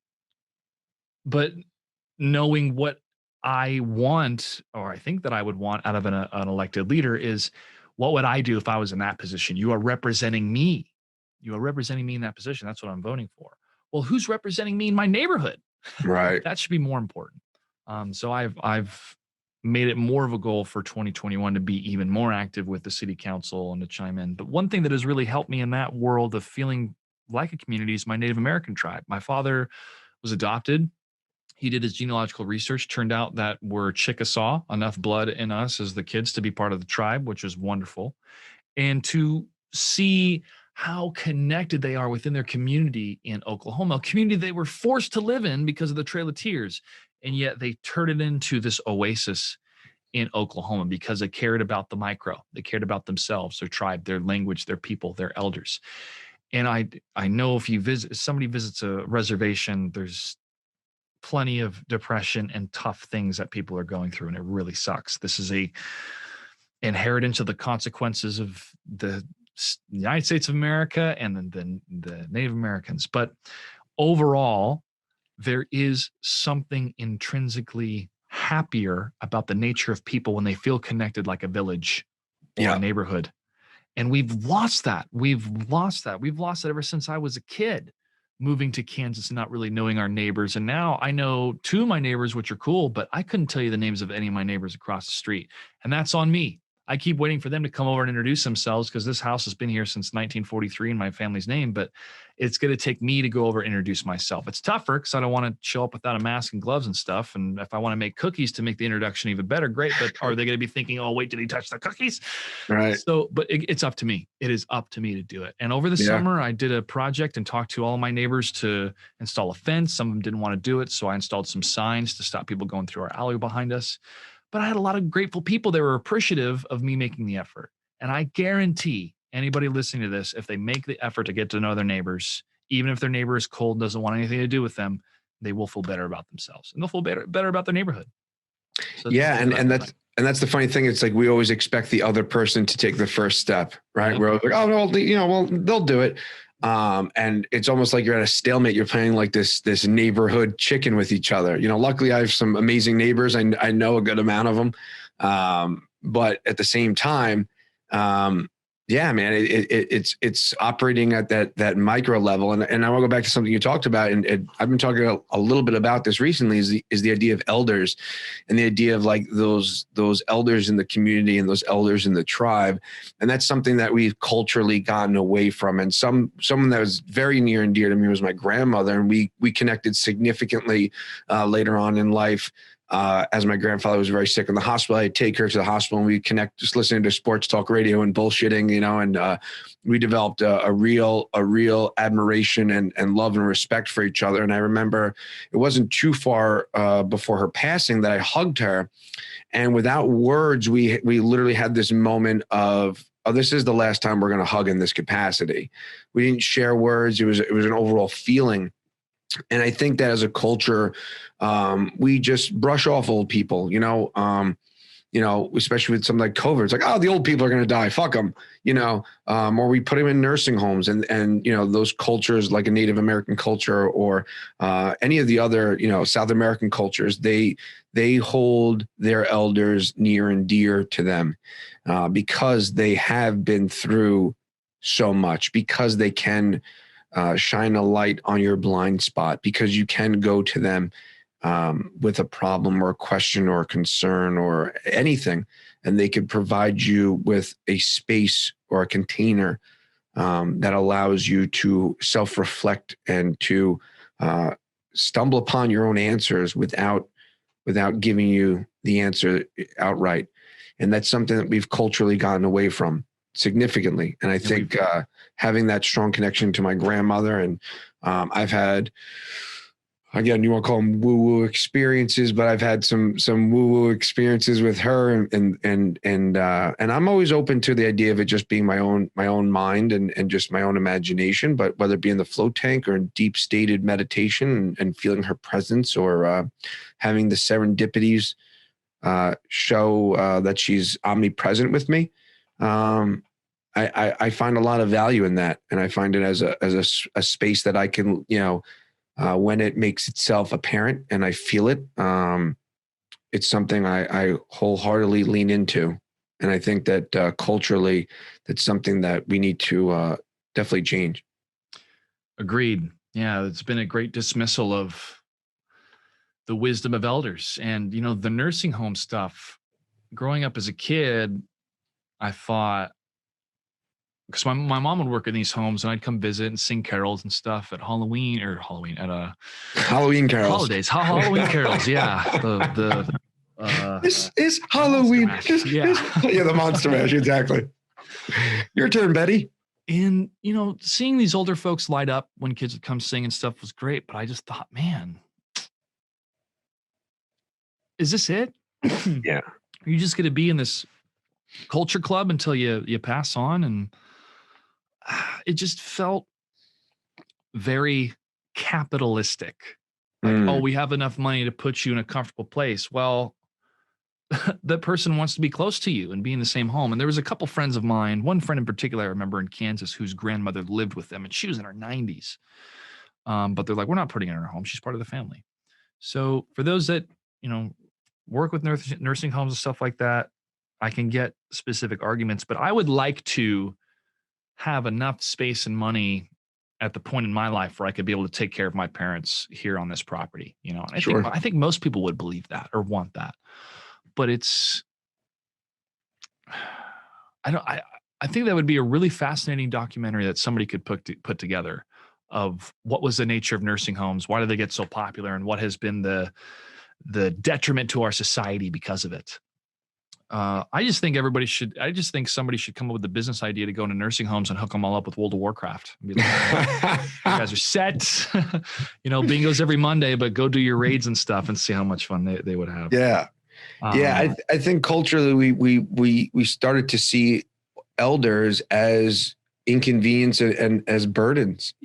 knowing what I want, or I think that I would want out of an elected leader, is, what would I do if I was in that position? You are representing me. You are representing me in that position. That's what I'm voting for. Well, who's representing me in my neighborhood? Right. That should be more important. So I've made it more of a goal for 2021 to be even more active with the city council and to chime in. But one thing that has really helped me in that world of feeling like a community is my Native American tribe. My father was adopted. He did his genealogical research. Turned out that we're Chickasaw, enough blood in us as the kids to be part of the tribe, which is wonderful. And to see how connected they are within their community in Oklahoma, a community they were forced to live in because of the Trail of Tears. And yet they turned it into this oasis in Oklahoma because they cared about the micro. They cared about themselves, their tribe, their language, their people, their elders. And I know if somebody visits a reservation, there's plenty of depression and tough things that people are going through, and it really sucks. This is a inheritance of the consequences of the United States of America and then the Native Americans. But overall, there is something intrinsically happier about the nature of people when they feel connected, like a village or a neighborhood. And we've lost that. We've lost it ever since I was a kid, moving to Kansas and not really knowing our neighbors. And now I know two of my neighbors, which are cool, but I couldn't tell you the names of any of my neighbors across the street. And that's on me. I keep waiting for them to come over and introduce themselves because this house has been here since 1943 in my family's name, but it's going to take me to go over and introduce myself. It's tougher because I don't want to show up without a mask and gloves and stuff. And if I want to make cookies to make the introduction even better, great. But are they going to be thinking, oh, wait, did he touch the cookies? Right. So, but it's up to me. It is up to me to do it. And over the summer, I did a project and talked to all of my neighbors to install a fence. Some of them didn't want to do it. So I installed some signs to stop people going through our alley behind us. But I had a lot of grateful people that were appreciative of me making the effort. And I guarantee anybody listening to this, if they make the effort to get to know their neighbors, even if their neighbor is cold, doesn't want anything to do with them, they will feel better about themselves and they'll feel better about their neighborhood. So yeah. And that's the funny thing. It's like, we always expect the other person to take the first step, right? Yep. We're like, oh, no, well, they'll do it. And it's almost like you're at a stalemate. You're playing like this neighborhood chicken with each other. Luckily I have some amazing neighbors. I know a good amount of them. But at the same time, yeah, man, it's operating at that micro level. And I want to go back to something you talked about. And I've been talking a little bit about this recently is the idea of elders and the idea of like those elders in the community and those elders in the tribe. And that's something that we've culturally gotten away from. And someone that was very near and dear to me was my grandmother. And we connected significantly later on in life. As my grandfather was very sick in the hospital, I'd take her to the hospital and we'd connect just listening to sports talk radio and bullshitting, and we developed a real admiration and love and respect for each other. And I remember it wasn't too far before her passing that I hugged her, and without words, we literally had this moment of, oh, this is the last time we're going to hug in this capacity. We didn't share words. It was an overall feeling. And I think that as a culture, we just brush off old people, especially with something like COVID. It's like, oh, the old people are going to die. Fuck them, or we put them in nursing homes and those cultures like a Native American culture or any of the other, South American cultures, they hold their elders near and dear to them because they have been through so much, because they can shine a light on your blind spot, because you can go to them with a problem or a question or a concern or anything, and they could provide you with a space or a container that allows you to self-reflect and to stumble upon your own answers without giving you the answer outright. And that's something that we've culturally gotten away from significantly. And I think having that strong connection to my grandmother, and I've had, again, you want to call them woo-woo experiences, but I've had some woo-woo experiences with her, and I'm always open to the idea of it just being my own mind and just my own imagination. But whether it be in the float tank or in deep stated meditation and feeling her presence, or having the serendipities show that she's omnipresent with me, I find a lot of value in that, and I find it as a space that I can, when it makes itself apparent and I feel it, it's something I wholeheartedly lean into. And I think that culturally, that's something that we need to definitely change. Agreed. Yeah, it's been a great dismissal of the wisdom of elders. And, the nursing home stuff, growing up as a kid, I thought, because my mom would work in these homes and I'd come visit and sing carols and stuff at Halloween carols. Halloween carols. Yeah. This is Halloween. The Monster Mash. Exactly. Your turn, Betty. And, seeing these older folks light up when kids would come sing and stuff was great. But I just thought, man, is this it? Yeah. Are you just going to be in this culture club until you pass on? And it just felt very capitalistic. Like, oh, we have enough money to put you in a comfortable place. Well, that person wants to be close to you and be in the same home. And there was a couple friends of mine, one friend in particular I remember in Kansas, whose grandmother lived with them, and she was in her 90s. But they're like, we're not putting her in our home. She's part of the family. So for those that, work with nursing homes and stuff like that, I can get specific arguments, but I would like to have enough space and money at the point in my life where I could be able to take care of my parents here on this property, And I think most people would believe that or want that, but it's I don't, I think that would be a really fascinating documentary that somebody could put together of what was the nature of nursing homes, why did they get so popular, and what has been the detriment to our society because of it. I just think I just think somebody should come up with the business idea to go into nursing homes and hook them all up with World of Warcraft. And be like, you guys are set, bingos every Monday, but go do your raids and stuff and see how much fun they would have. Yeah. I think culturally we started to see elders as inconvenience and as burdens,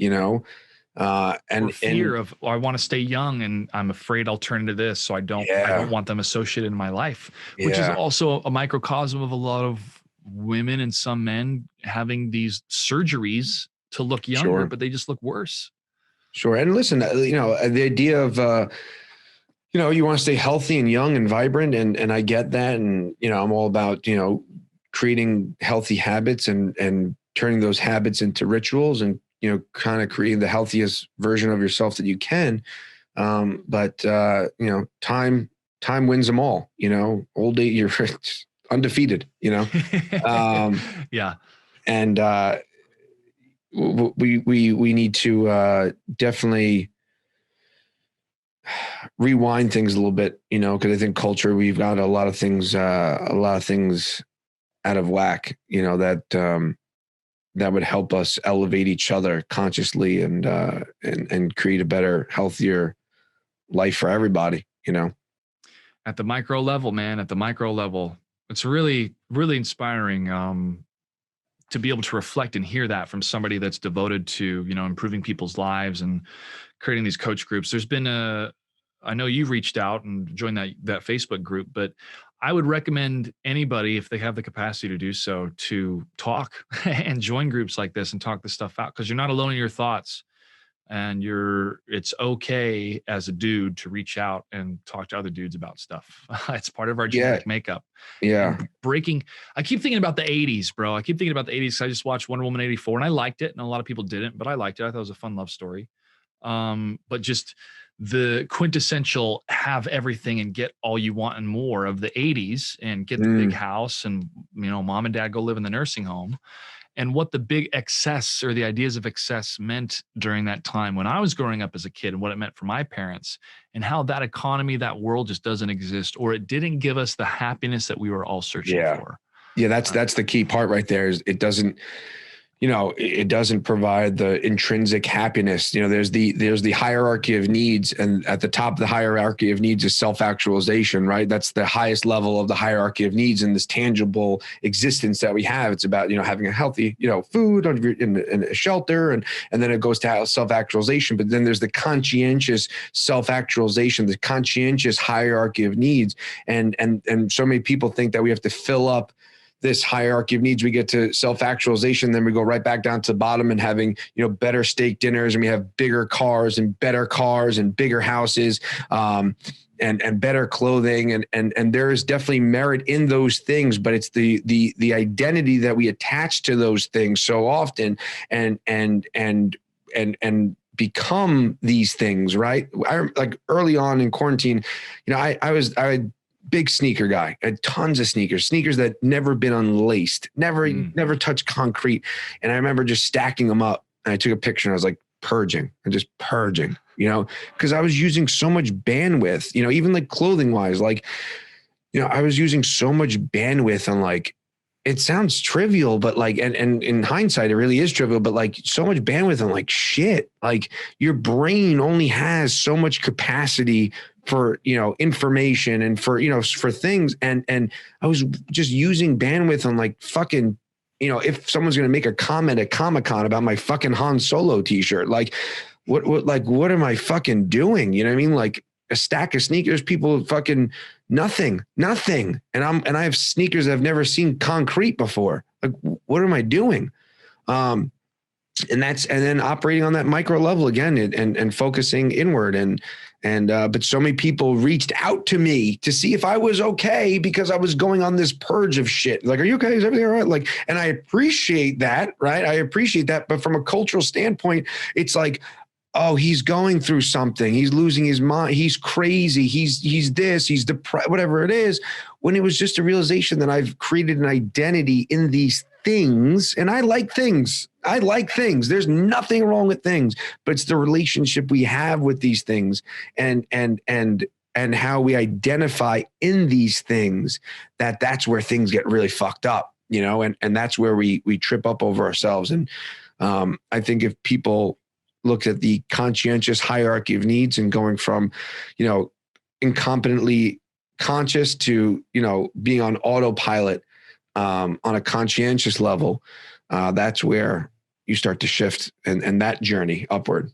and fear of, I want to stay young and I'm afraid I'll turn into this. So I don't want them associated in my life, which is also a microcosm of a lot of women and some men having these surgeries to look younger, but they just look worse. Sure. And listen, the idea of, you want to stay healthy and young and vibrant. And I get that. And, I'm all about, creating healthy habits and turning those habits into rituals and, kind of creating the healthiest version of yourself that you can. But time wins them all, old age, you're undefeated, yeah. And we need to definitely rewind things a little bit, because I think culture, we've got a lot of things out of whack, that would help us elevate each other consciously and create a better, healthier life for everybody, At the micro level, man, it's really, really inspiring to be able to reflect and hear that from somebody that's devoted to, improving people's lives and creating these coach groups. There's been I know you've reached out and joined that Facebook group, but I would recommend anybody, if they have the capacity to do so, to talk and join groups like this and talk this stuff out, because you're not alone in your thoughts, and it's okay as a dude to reach out and talk to other dudes about stuff. It's part of our genetic makeup. Yeah. I keep thinking about the 80s, bro. I keep thinking about the 80s. I just watched Wonder Woman 84 and I liked it. And a lot of people didn't, but I liked it. I thought it was a fun love story. But just the quintessential have everything and get all you want and more of the 80s, and get the big house and, mom and dad go live in the nursing home, and what the big excess or the ideas of excess meant during that time when I was growing up as a kid, and what it meant for my parents, and how that economy, that world just doesn't exist, or it didn't give us the happiness that we were all searching for. Yeah. That's the key part right there, is it doesn't, it doesn't provide the intrinsic happiness. There's the hierarchy of needs, and at the top of the hierarchy of needs is self-actualization, right? That's the highest level of the hierarchy of needs in this tangible existence that we have. It's about, having a healthy, food and a shelter, and then it goes to self-actualization. But then there's the conscientious self-actualization, the conscientious hierarchy of needs. And so many people think that we have to fill up this hierarchy of needs. We get to self-actualization, then we go right back down to the bottom and having, better steak dinners, and we have bigger cars and better cars and bigger houses, and better clothing. And there is definitely merit in those things, but it's the identity that we attach to those things so often and become these things, right? Like early on in quarantine, I big sneaker guy. I had tons of sneakers that never been unlaced, never touched concrete. And I remember just stacking them up, and I took a picture and I was like purging, because I was using so much bandwidth, even like clothing wise, like, I was using so much bandwidth on, like, it sounds trivial, but like, and in hindsight, it really is trivial, but like so much bandwidth on like shit, like your brain only has so much capacity for, information and for, for things. And I was just using bandwidth on like fucking, if someone's going to make a comment at Comic-Con about my fucking Han Solo t-shirt, like what am I fucking doing? You know what I mean? Like a stack of sneakers, people fucking nothing. And I have sneakers that I've never seen concrete before. Like, what am I doing? And then operating on that micro level again, and focusing inward but so many people reached out to me to see if I was okay, because I was going on this purge of shit. Like, are you okay? Is everything all right? Like, and I appreciate that, right? I appreciate that. But from a cultural standpoint, it's like, oh, he's going through something. He's losing his mind. He's crazy. He's this, he's depressed, whatever it is. When it was just a realization that I've created an identity in these things. And I like things. I like things. There's nothing wrong with things, but it's the relationship we have with these things and how we identify in these things that's where things get really fucked up, you know, and that's where we trip up over ourselves. And I think if people looked at the conscientious hierarchy of needs and going from, you know, incompetently conscious to, you know, being on autopilot on a conscientious level, that's where you start to shift and that journey upward.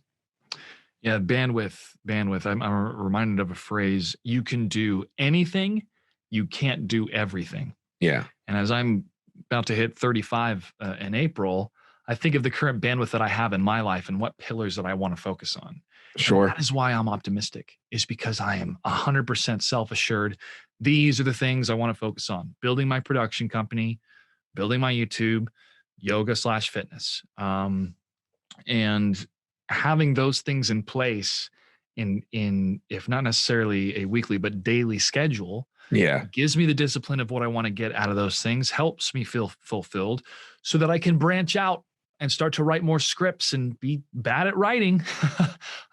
Yeah, bandwidth. I'm reminded of a phrase: you can do anything, you can't do everything. Yeah. And as I'm about to hit 35 in April, I think of the current bandwidth that I have in my life and what pillars that I want to focus on. Sure. And that is why I'm optimistic, is because I am 100% self-assured. These are the things I want to focus on: building my production company, building my YouTube, yoga/fitness. And having those things in place in if not necessarily a weekly, but daily schedule, Yeah. gives me the discipline of what I want to get out of those things, helps me feel fulfilled so that I can branch out and start to write more scripts and be bad at writing,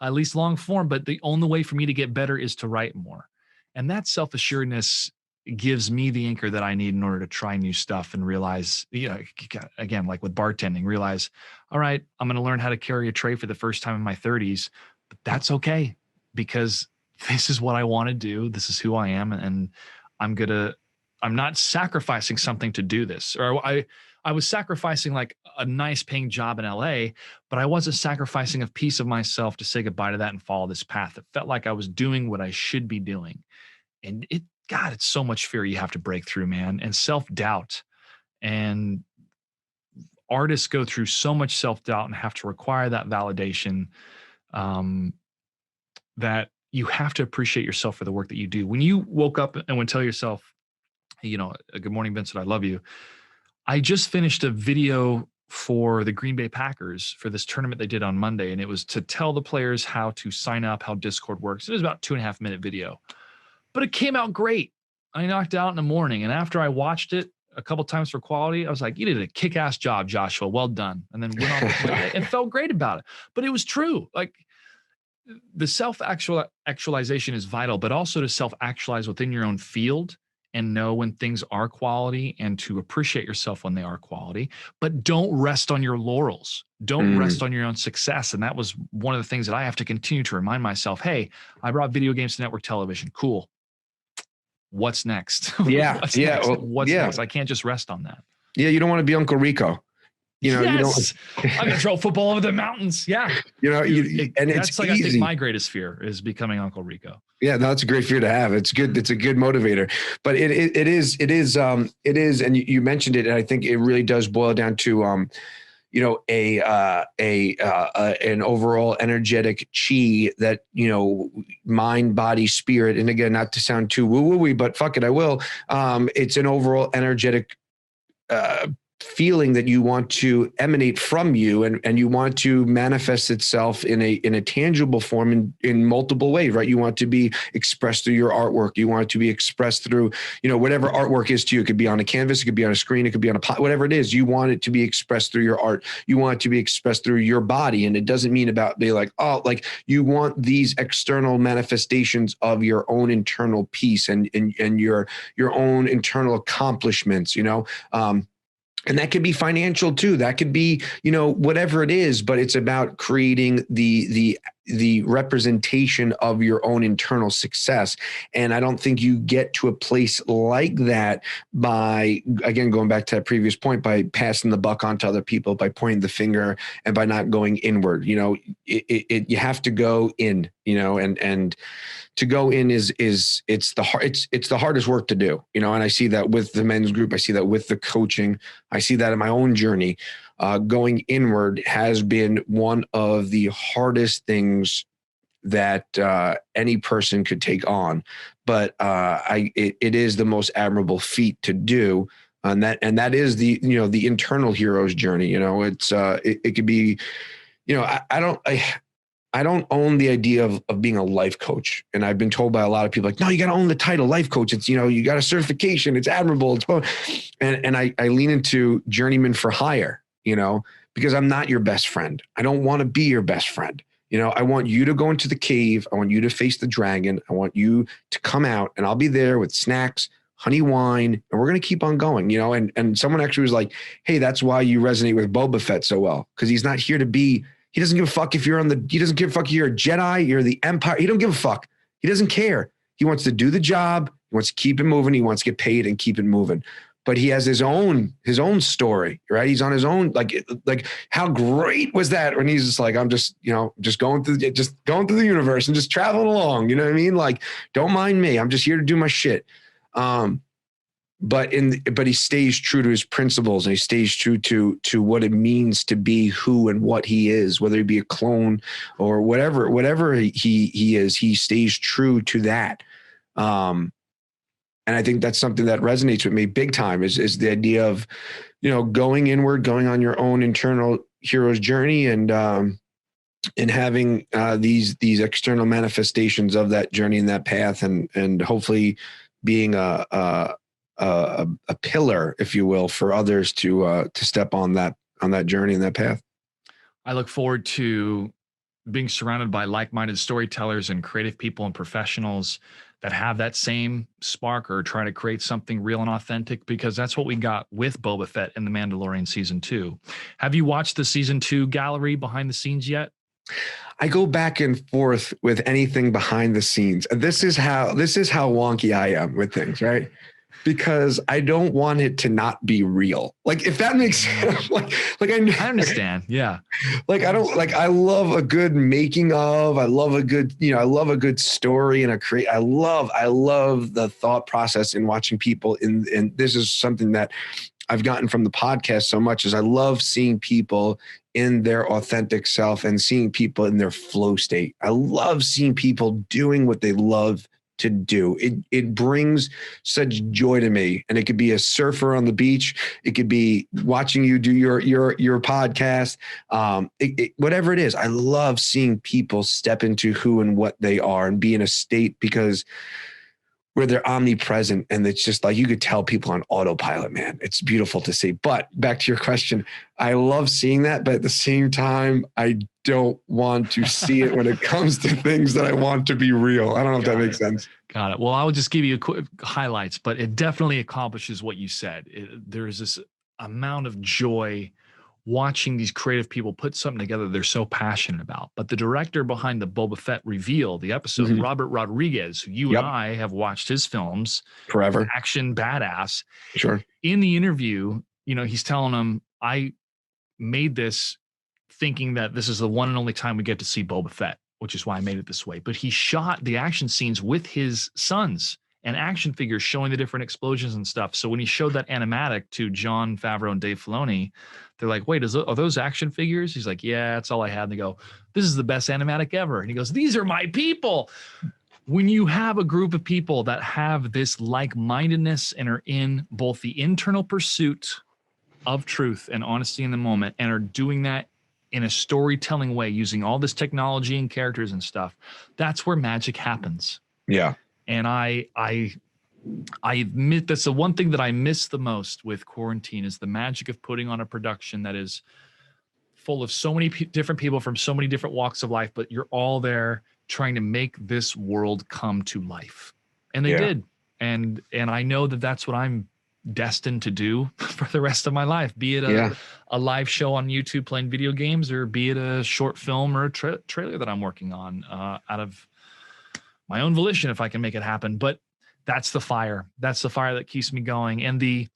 at least long form. But the only way for me to get better is to write more. And that self-assuredness gives me the anchor that I need in order to try new stuff and realize, you know, again, like with bartending, realize, all right, I'm going to learn how to carry a tray for the first time in my 30s, but that's okay, because this is what I want to do. This is who I am. And I'm not sacrificing something to do this. Or I was sacrificing like a nice paying job in LA, but I wasn't sacrificing a piece of myself to say goodbye to that and follow this path. It felt like I was doing what I should be doing. And God, it's so much fear you have to break through, man, and self-doubt. And artists go through so much self-doubt and have to require that validation, that you have to appreciate yourself for the work that you do. When you woke up and would tell yourself, you know, good morning, Vincent, I love you. I just finished a video for the Green Bay Packers for this tournament they did on Monday. And it was to tell the players how to sign up, how Discord works. It was about 2.5-minute video, but it came out great. I knocked out in the morning. And after I watched it a couple times for quality, I was like, you did a kick-ass job, Joshua. Well done. And then went on with my day and felt great about it. But it was true. Like, the self-actualization is vital, but also to self-actualize within your own field and know when things are quality and to appreciate yourself when they are quality, but don't rest on your laurels. Don't rest on your own success. And that was one of the things that I have to continue to remind myself. Hey, I brought video games to network television. Cool. What's next? Yeah. What's yeah. next? Well, What's yeah. next? I can't just rest on that. Yeah. You don't want to be Uncle Rico. You know, yes, you don't. I'm gonna throw football over the mountains. Yeah, you know, and that's it's like easy. I think my greatest fear is becoming Uncle Rico. Yeah, no, that's a great fear to have. It's good. It's a good motivator. But it is, and you mentioned it, and I think it really does boil down to, you know, an overall energetic chi that, you know, mind, body, spirit. And again, not to sound too woo-woo-y, but fuck it, I will. It's an overall energetic feeling that you want to emanate from you, and you want to manifest itself in a tangible form in multiple ways, right? You want to be expressed through your artwork. You want it to be expressed through, you know, whatever artwork is to you. It could be on a canvas, it could be on a screen, it could be on a pot, whatever it is. You want it to be expressed through your art. You want it to be expressed through your body. And it doesn't mean about be like, oh, like you want these external manifestations of your own internal peace and your own internal accomplishments, you know. And that could be financial too. That could be, you know, whatever it is, but it's about creating the representation of your own internal success. And I don't think you get to a place like that by, again, going back to that previous point, by passing the buck on to other people, by pointing the finger, and by not going inward. You know, you have to go in, you know, and to go in it's the hardest work to do, you know. And I see that with the men's group. I see that with the coaching. I see that in my own journey. Going inward has been one of the hardest things that any person could take on, but it is the most admirable feat to do. And that is the, you know, the internal hero's journey. You know, it's it could be, you know, I don't own the idea of being a life coach. And I've been told by a lot of people like, no, you got to own the title life coach. It's, you got a certification. It's admirable. And I lean into journeyman for hire, because I'm not your best friend. I don't want to be your best friend. I want you to go into the cave. I want you to face the dragon. I want you to come out, and I'll be there with snacks, honey wine, and we're going to keep on going, and someone actually was like, hey, that's why you resonate with Boba Fett so well. Cause he's not here to be, he doesn't give a fuck if he doesn't give a fuck if you're a Jedi, you're the Empire. He don't give a fuck. He doesn't care. He wants to do the job. He wants to keep it moving. He wants to get paid and keep it moving. But he has his own story, right? He's on his own. Like how great was that when he's just like, I'm just, just going through the universe and just traveling along. You know what I mean? Like, don't mind me. I'm just here to do my shit. But he stays true to his principles, and he stays true to what it means to be who and what he is, whether he be a clone or whatever he is, he stays true to that. And I think that's something that resonates with me big time is the idea of, going inward, going on your own internal hero's journey, and having these external manifestations of that journey and that path, and hopefully being a pillar, if you will, for others to step on that journey and that path. I look forward to being surrounded by like-minded storytellers and creative people and professionals that have that same spark or try to create something real and authentic, because that's what we got with Boba Fett in The Mandalorian season 2. Have you watched the season 2 gallery behind the scenes yet? I go back and forth with anything behind the scenes. This is how wonky I am with things, right? Because I don't want it to not be real. Like, if that makes sense, I understand. Yeah. I love a good making of, I love a good story and I love the thought process in watching people and this is something that I've gotten from the podcast so much, is I love seeing people in their authentic self and seeing people in their flow state. I love seeing people doing what they love to do. It brings such joy to me. And it could be a surfer on the beach. It could be watching you do your podcast. Whatever it is, I love seeing people step into who and what they are and be in a state where they're omnipresent. And it's just like, you could tell people on autopilot, man. It's beautiful to see. But back to your question, I love seeing that. But at the same time, I don't want to see it when it comes to things that I want to be real. I don't know if that makes sense. Got it. Well, I will just give you a quick highlights, but it definitely accomplishes what you said. There's this amount of joy watching these creative people put something together they're so passionate about. But the director behind the Boba Fett reveal, the episode, Robert Rodriguez, who you and I have watched his films forever, action badass. Sure. In the interview, he's telling them, I made this thinking that this is the one and only time we get to see Boba Fett, which is why I made it this way. But he shot the action scenes with his sons and action figures showing the different explosions and stuff. So when he showed that animatic to Jon Favreau and Dave Filoni, they're like, wait, are those action figures? He's like, yeah, that's all I had. And they go, this is the best animatic ever. And he goes, these are my people. When you have a group of people that have this like-mindedness and are in both the internal pursuit of truth and honesty in the moment and are doing that in a storytelling way, using all this technology and characters and stuff, that's where magic happens. Yeah. And I admit that's the one thing that I miss the most with quarantine is the magic of putting on a production that is full of so many different people from so many different walks of life, but you're all there trying to make this world come to life. And they did. And I know that that's what I'm destined to do for the rest of my life, be it a live show on YouTube playing video games, or be it a short film or a trailer that I'm working on out of my own volition, if I can make it happen. But that's the fire. That's the fire that keeps me going. And the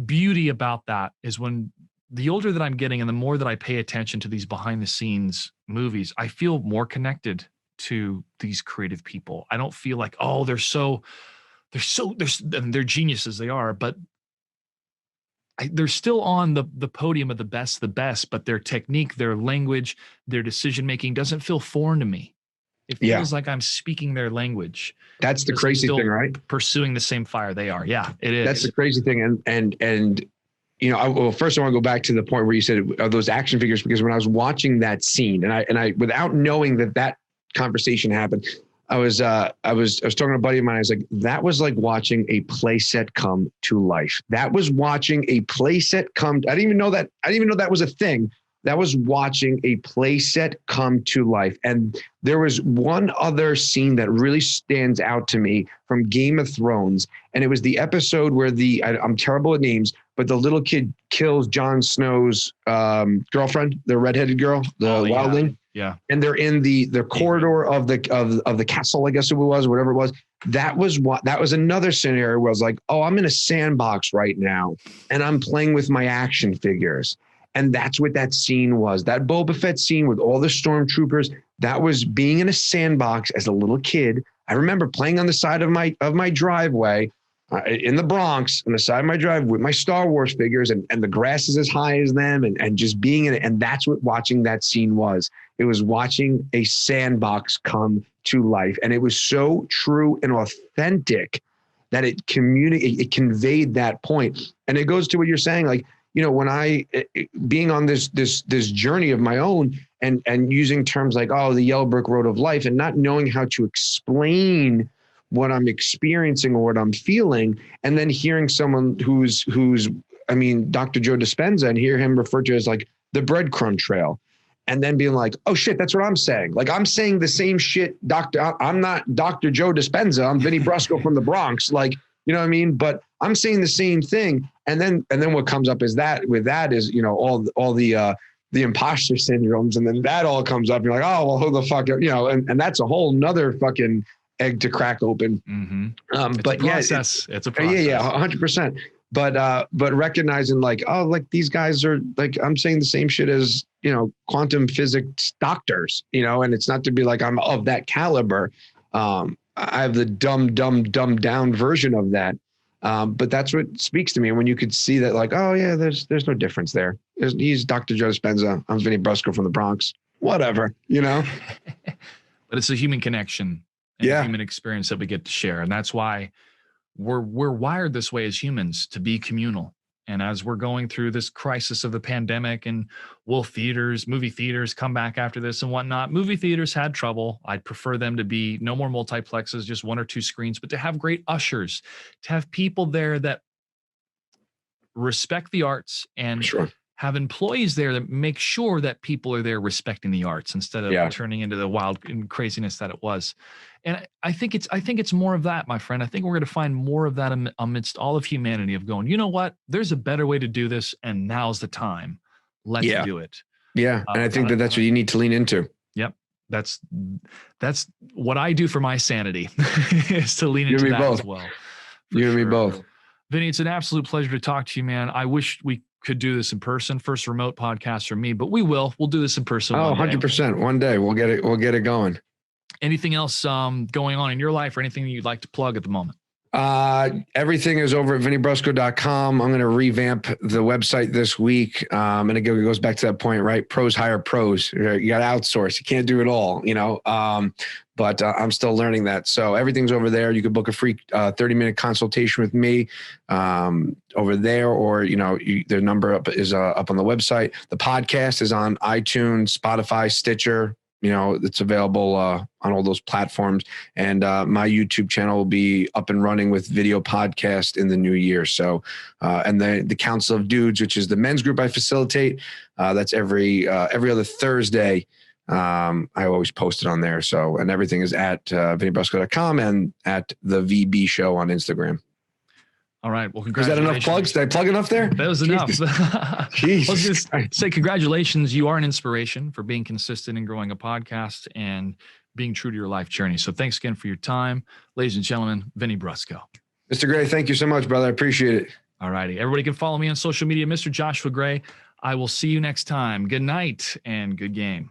beauty about that is when the older that I'm getting and the more that I pay attention to these behind the scenes movies, I feel more connected to these creative people. I don't feel like, oh, they're geniuses, they are, but they're still on the podium of the best, but their technique, their language, their decision-making doesn't feel foreign to me. It feels like I'm speaking their language. That's the crazy thing, right? Pursuing the same fire they are. Yeah, it is. That's the crazy thing. And well, first I want to go back to the point where you said those action figures, because when I was watching that scene and I, without knowing that conversation happened, I was talking to a buddy of mine. I was like, that was like watching a play set come to life. That was watching a play set come. I didn't even know that was a thing. That was watching a play set come to life. And there was one other scene that really stands out to me from Game of Thrones. And it was the episode where I'm terrible at names, but the little kid kills Jon Snow's girlfriend, the redheaded girl, the wildling. Yeah. And they're in the corridor of the castle, I guess it was, whatever it was. That was another scenario where I was like, oh, I'm in a sandbox right now and I'm playing with my action figures. And that's what that scene was. That Boba Fett scene with all the stormtroopers, that was being in a sandbox as a little kid. I remember playing on the side of my driveway in the Bronx, on the side of my drive with my Star Wars figures, and the grass is as high as them, and just being in it. And that's what watching that scene was. It was watching a sandbox come to life. And it was so true and authentic that it conveyed that point. And it goes to what you're saying, like, when I being on this journey of my own and using terms like, oh, the yellow brick road of life, and not knowing how to explain what I'm experiencing or what I'm feeling, and then hearing someone who's Dr. Joe Dispenza, and hear him referred to as like the breadcrumb trail, and then being like, oh shit, that's what I'm saying. Like, I'm saying the same shit, I'm not Dr. Joe Dispenza. I'm Vinny Brusco from the Bronx. Like, you know what I mean? But I'm saying the same thing. And then what comes up is all the imposter syndromes. And then that all comes up. You're like, oh, well, who the fuck, and that's a whole nother fucking egg to crack open. Mm-hmm. It's a process. It's a process. Yeah, 100%. But recognizing like, oh, like these guys are like, I'm saying the same shit as, quantum physics doctors, and it's not to be like I'm of that caliber. I have the dumbed down version of that. But that's what speaks to me. When you could see that, like, oh yeah, there's no difference there. He's Dr. Joe Dispenza. I'm Vinny Brusco from the Bronx. Whatever, But it's a human connection and a human experience that we get to share, and that's why we're wired this way as humans, to be communal. And as we're going through this crisis of the pandemic, and will movie theaters come back after this and whatnot? Movie theaters had trouble. I'd prefer them to be no more multiplexes, just 1 or 2 screens, but to have great ushers, to have people there that respect the arts, and have employees there that make sure that people are there respecting the arts, instead of turning into the wild and craziness that it was. And I think it's more of that, my friend. I think we're going to find more of that amidst all of humanity, of going, you know what? There's a better way to do this, and now's the time. Let's do it. Yeah. And I think that's what you need to lean into. Yep. That's what I do for my sanity, is to lean into that as well. You and me both. Vinny, it's an absolute pleasure to talk to you, man. I wish we could do this in person. First remote podcast for me, but we'll do this in person. Oh, 100%. One day we'll get it going. Anything else going on in your life, or anything you'd like to plug at the moment? Everything is over at vinnybrusco.com. I'm going to revamp the website this week. And it goes back to that point, right? Pros hire pros. You got to outsource. You can't do it all, but I'm still learning that. So everything's over there. You can book a free 30-minute consultation with me over there, or, their number is up on the website. The podcast is on iTunes, Spotify, Stitcher. It's available on all those platforms. And my YouTube channel will be up and running with video podcast in the new year. So, and the Council of Dudes, which is the men's group I facilitate, that's every other Thursday. I always post it on there. So, and everything is at vinnybrusco.com and at the VB Show on Instagram. All right. Well, congratulations. Is that enough plugs? Did I plug enough there? That was enough. Jeez. I was just say congratulations. You are an inspiration for being consistent in growing a podcast and being true to your life journey. So thanks again for your time. Ladies and gentlemen, Vinny Brusco. Mr. Gray, thank you so much, brother. I appreciate it. All righty. Everybody can follow me on social media, Mr. Joshua Gray. I will see you next time. Good night and good game.